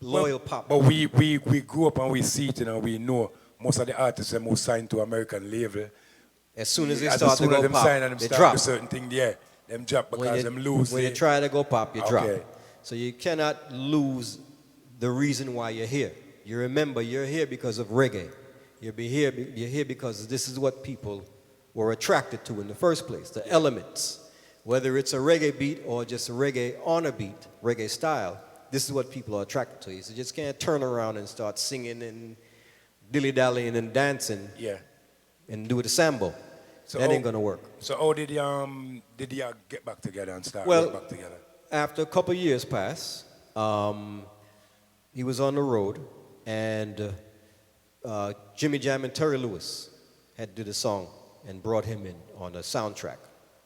loyal pop. But we grew up and we see it, we know most of the artists them who sign to American label. As soon as they start to go them pop, sign and them they start drop. to certain thing, them drop because them lose. When you try to go pop, you drop. Okay. So you cannot lose the reason why you're here. You remember you're here because of reggae. You're here because this is what people were attracted to in the first place, the elements. Whether it's a reggae beat or just a reggae on a beat, reggae style, this is what people are attracted to. You just can't turn around and start singing and dilly-dallying and dancing and do the sambo. So that ain't going to work. So how did you get back together and start Well, get back together? After a couple years passed, he was on the road, and Jimmy Jam and Terry Lewis had did a song and brought him in on a soundtrack.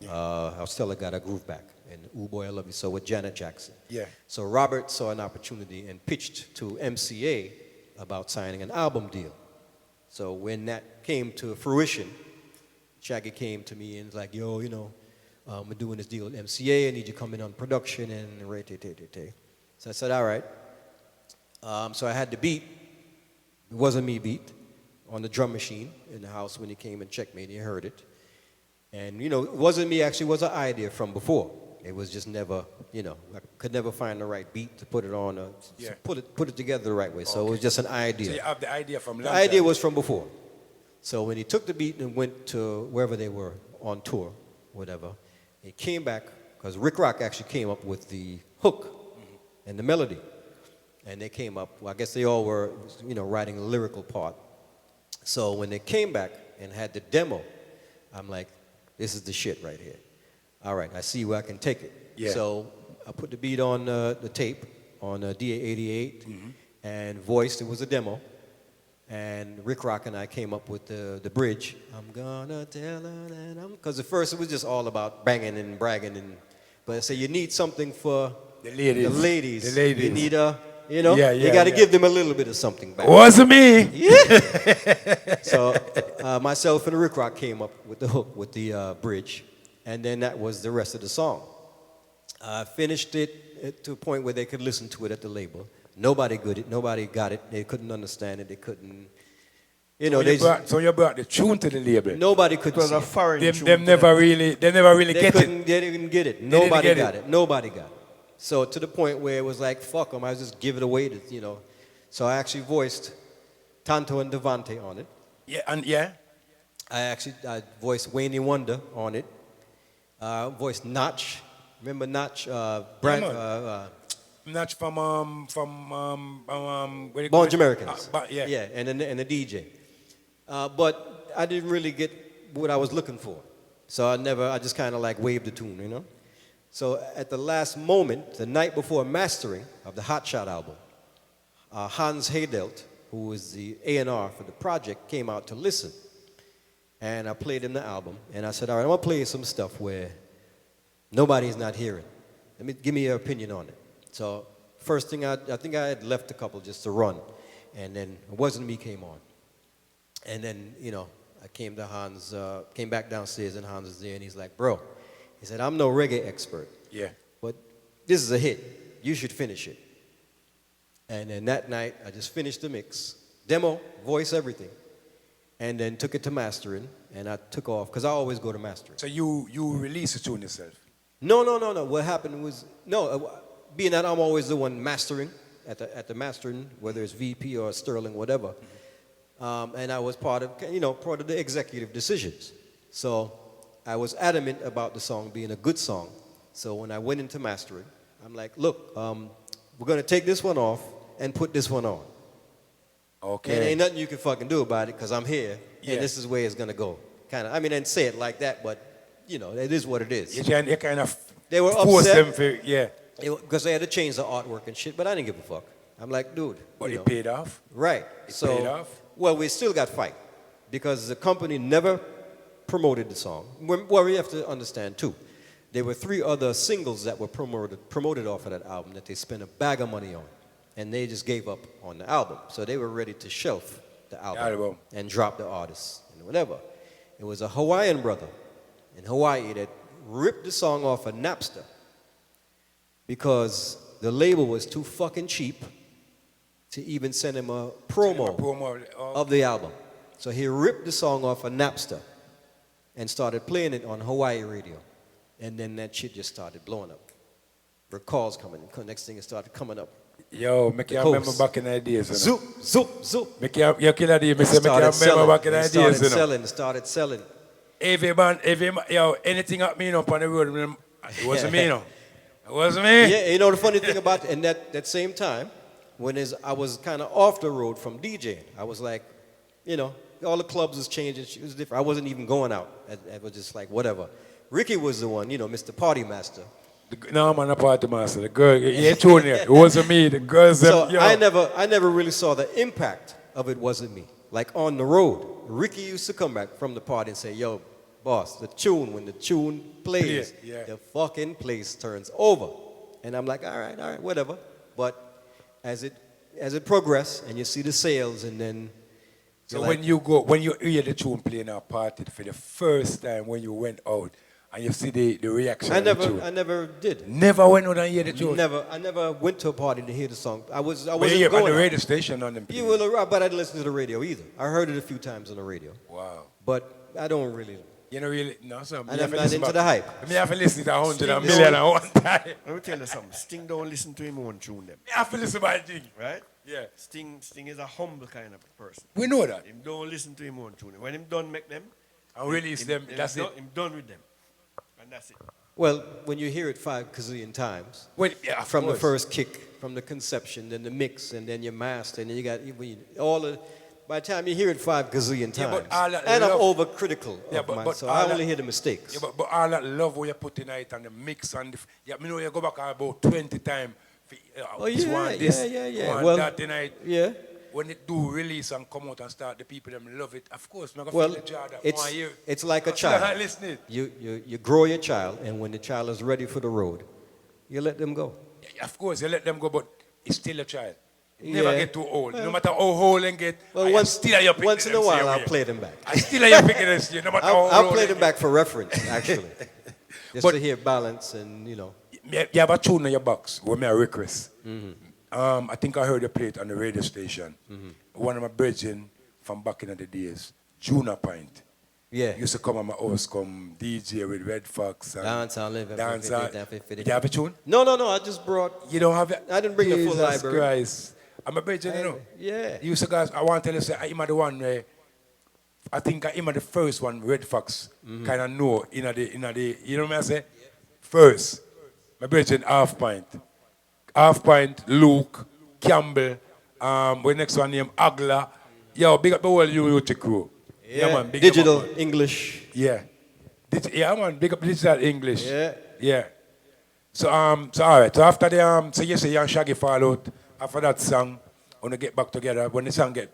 How Stella Got a Groove Back, and Ooh Boy I Love You So with Janet Jackson. Yeah. So Robert saw an opportunity and pitched to MCA about signing an album deal. So when that came to fruition, Shaggy came to me and was like, yo, we're doing this deal with MCA, I need you to come in on production and So I said, all right. So I had the beat. It wasn't me beat on the drum machine in the house when he came and checked me and he heard it. And, it wasn't me, actually, it was an idea from before. It was just never, I could never find the right beat to put it on, put it together the right way. So it was just an idea. So you have the idea from The idea was from before. So when he took the beat and went to wherever they were on tour, whatever, he came back, because Rick Rock actually came up with the hook and the melody. And they came up, I guess they all were, writing the lyrical part. So when they came back and had the demo, I'm like, this is the shit right here. All right, I see where I can take it. Yeah. So I put the beat on the tape on DA88 and voiced. It was a demo. And Rick Rock and I came up with the bridge. I'm gonna tell her that I'm... Because at first it was just all about banging and bragging. But I say you need something for The ladies. The ladies. The ladies. You need a, you know, Yeah, you yeah, got to yeah. give them a little bit of something back. Wasn't me. So myself and Rick Rock came up with the hook, with the bridge, and then that was the rest of the song. I finished it to a point where they could listen to it at the label. Nobody got it. They couldn't understand it. They couldn't, you know. So you brought the tune to the label. Nobody could. It was see a it. foreign tune. They never really They get couldn't. it. They didn't get it. didn't Nobody get got it. it. Nobody got it. So to the point where it was like, fuck them. I just give it away to, you know. So I actually voiced Tonto and Devante on it. Yeah, and yeah. I voiced Wayne Wonder on it. Voiced Notch. Remember Notch? Not from what do you call Born it? Americans. Yeah. Yeah, and the DJ. But I didn't really get what I was looking for. So I just kind of like waved the tune, you know? So at the last moment, the night before mastering of the Hot Shot album, Hans Heydelt, who was the A&R for the project, came out to listen. And I played him the album. And I said, all right, I'm going to play some stuff where nobody's not hearing. Give me your opinion on it. So first thing, I think I had left a couple just to run. And then It Wasn't Me came on. And then, you know, I came to Hans, came back downstairs and Hans was there and he's like, bro, he said, I'm no reggae expert. Yeah. But this is a hit. You should finish it. And then that night, I just finished the mix. Demo, voice, everything. And then took it to mastering and I took off because I always go to mastering. So you release the tune yourself? No. What happened was, being that I'm always the one mastering at the mastering, whether it's VP or Sterling, whatever. And I was part of the executive decisions. So I was adamant about the song being a good song. So when I went into mastering, I'm like, look, we're going to take this one off and put this one on. Okay. And ain't nothing you can fucking do about it because I'm here Yeah. and this is where it's going to go. I didn't say it like that, but, you know, it is what it is. You kind of They were force upset. them for, yeah. Because they had to change the artwork and shit, but I didn't give a fuck. I'm like, dude. But you it know. paid off? Right. It paid off? Well, we still got fight because the company never promoted the song. Well, we have to understand, too. There were 3 other singles that were promoted off of that album that they spent a bag of money on. And they just gave up on the album. So they were ready to shelf the album and drop the artists and whatever. It was a Hawaiian brother in Hawaii that ripped the song off of Napster because the label was too fucking cheap to even send him a promo of the album. So he ripped the song off of Napster and started playing it on Hawaii radio. And then that shit just started blowing up. The calls coming. Next thing it started coming up. Yo, make you remember back in the days. Zoop, zoop, zoop. Make you killer day, make you remember back in the days. Started selling. Every man, anything up me up on the road, it wasn't me, no. It wasn't me. Yeah, you know the funny thing about it, and that same time, I was kind of off the road from DJing, I was like, you know, all the clubs was changing, it was different. I wasn't even going out. I was just like, whatever. Ricky was the one, you know, Mr. Party Master. No, man, a party master. The girl, he told you, it wasn't me. The girls, so I never really saw the impact of It Wasn't Me. Like on the road, Ricky used to come back from the party and say, yo, boss, when the tune plays, the fucking place turns over. And I'm like, all right, whatever. But as it progressed and you see the sales and then... So when you hear the tune playing at a party for the first time when you went out, and you see the reaction. I never did. Never went out and hear the tune. I never went to a party to hear the song. I wasn't on going the radio station on them. You will, but I didn't listen to the radio either. I heard it a few times on the radio. Wow. But I don't really. You know, really, no, sir. I'm not into the hype. I have to listen to 100 million at one time. Let me tell you something. Sting don't listen to him own tune them. I have to listen to my thing. Right? Yeah. Sting is a humble kind of person. We know that. Him don't listen to him own tune. When him done make them, and release them, that's it. Him done with them. And that's it. Well, when you hear it 5 gazillion times, from the first kick, from the conception, then the mix, and then your master, and then you got all the. By the time you hear it 5 gazillion times, and I'm overcritical of mine, so I only hear the mistakes. Yeah, but all that love where you put in it and the mix and you go back about 20 times. Yeah. Well, that tonight. yeah. when it do release and come out and start, the people them love it. Of course, I'm gonna Well, feel the jar that it's, one year. it's like a Still not child. listening. You grow your child, and when the child is ready for the road, you let them go. Of course, you let them go, but it's still a child. Never Yeah. get too old. No matter how old and get, Well, I am once, still at your picking once in a them while, same I'll way. play them back. I still at your picking this year, no matter how I'll old play they them get. back for reference, actually. Just But- to hear balance and, you know. You have a tune in your box with me a request. Mm-hmm. I think I heard you play it on the radio station. One of my brethren from back in the days, Juna Pint. Yeah. Used to come on my house, come DJ with Red Fox. And Dancehall, live, dancehall. 50. You have a tune? No, I just brought. You don't have it? I didn't bring the full Jesus library. Christ. I'm a brethren, you know. Yeah. You used to guys, I want to tell you, say, I'm the one where I think I'm the first one Red Fox kind of know in the, you know what I say? First, my brethren, Half Pint, Luke, Campbell, the next one named Agla. Yo, big up the whole youth crew. Yeah, man, big Digital up, man. English. Yeah. Yeah, man, big up digital English. Yeah. Yeah. So all right. So after the so you say you and Shaggy fall out. After that song, when they get back together, when the song get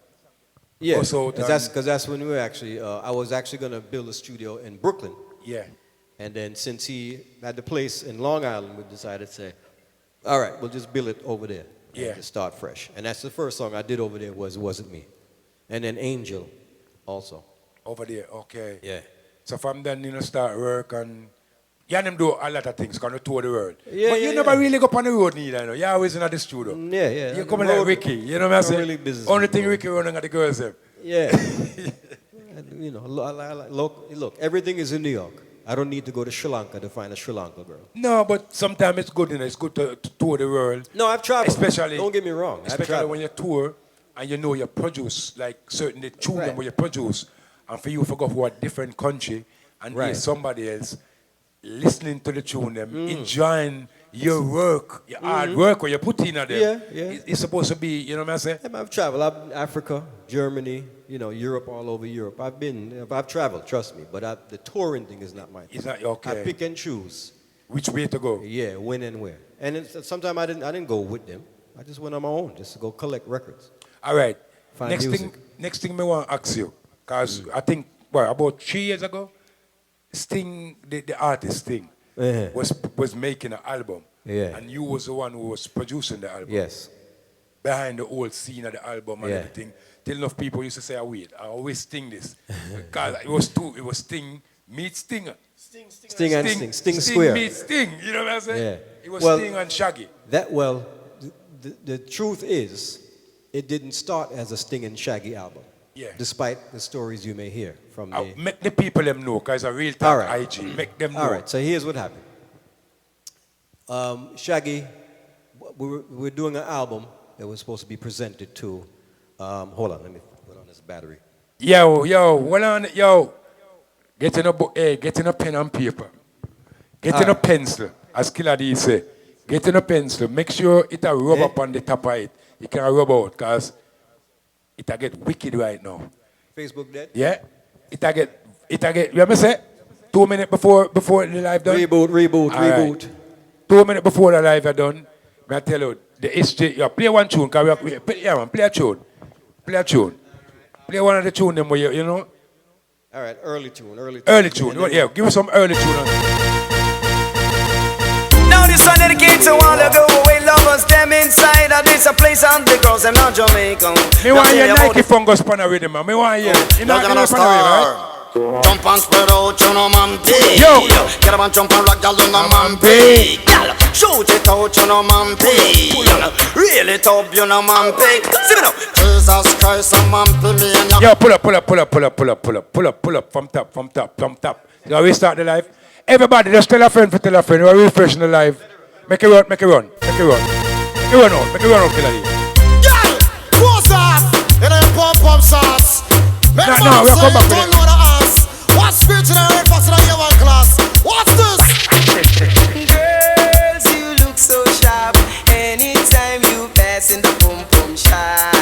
Yeah, goes out because that's when we were actually. I was actually going to build a studio in Brooklyn, yeah. and then since he had the place in Long Island, we decided to say, all right, we'll just build it over there. Yeah. And just start fresh. And that's the first song I did over there was Wasn't Me, and then Angel, also. Over there, okay. Yeah. So from then, start work and you and them do a lot of things, kind of tour the world. Yeah, but you yeah, never yeah. really go up on the road neither, you know. You're always in the studio. Yeah. You're The coming like road- Ricky, you know what I'm saying? really business Only with thing road. Ricky running at the girls them. Yeah. And, look, everything is in New York. I don't need to go to Sri Lanka to find a Sri Lanka girl. No, but sometimes it's good, It's good to tour the world. No, I've traveled. Especially, Don't get me wrong. I've Especially traveled. when you tour and you know you produce, like certain the tune Right. them where you produce, and for you to go to a different country and hear Right. somebody else listening to the tune them, enjoying your work, your hard work where you put in at them. Yeah. It's supposed to be, you know what I'm saying? I've traveled. I've been Africa, Germany, Europe, all over Europe. I've traveled, trust me. But the touring thing is not my thing. It's not okay. I pick and choose. Which way to go? Yeah, when and where. And sometimes I didn't go with them. I just went on my own, just to go collect records. All right. Find Next music. thing I want to ask you, because I think, about 3 years ago, Sting, the artist Sting, Yeah. was making an album. Yeah. And you was the one who was producing the album. Yes. Behind the whole scene of the album and Yeah. everything. Till enough people used to say, wait, I always Sting this. Because it was Sting meets Stinger. Sting and Sting. Sting Square. meets Sting, you know what I'm saying? Yeah. It was Well, Sting and Shaggy. The truth is, it didn't start as a Sting and Shaggy album. Yeah. Despite the stories you may hear from the... Make the people them know, because a real All talk right. IG. Make them know. All right, so here's what happened. Shaggy, we were doing an album that was supposed to be presented to... hold on, let me put on this battery. Yo, hold on, Getting a pen and paper. Getting a pencil, as Killer D say. Getting a pencil. Make sure it a rub up on the top of it. You can rub out, because it a get wicked right now. Facebook dead? Yeah? It a get, you ever say? 2 minutes before the live done? Reboot. All right. 2 minutes before the live are done, I tell you, the history, play one tune, because play a tune. Play a tune. Play one of the tune them where you know. All right, early tune. Early tune. Yeah, give us some early tune. Now this one dedicated to all the go away lovers, them inside of this a place and the girls them not Jamaican. Me want to hear Nike Fungus pan a rhythm, man. Me want to hear. You know You're gonna pan a rhythm, right? Jump and spread out, you know, man, big. Yo. Get up and jump and rock, y'all, you know, man, big. Y'all, shoot it out, you know, man, big. Y'all, reel it up, you know, man, big. See me now. Jesus Christ, a man, big, me and Yo, pull up, from top. You we start the live. Everybody, just tell a friend. We're refreshing the live. Make it run out, Killer D. Girl, what's that? It ain't pom-pom sauce. Make No, man we'll say come back you to don't it. know the ass. What's spirit in the earth, what's in your one class? What's this? Girls, you look so sharp anytime you pass in the boom boom shop.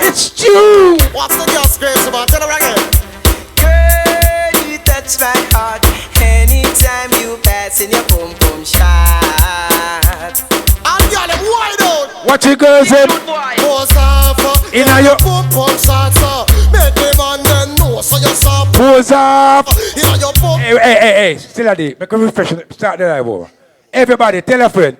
It's true. What's the girl crazy about? Tell her again. Girl, you touch my heart anytime you pass in your boom boom shop. And girl, them wide out. What you girls say? What's that for? Inna your boom boom salsa. Make the man then know so you stop. pose up. Inna your boom. Hey, still a day. Make a refresh. Start the live over. Everybody, tell a friend.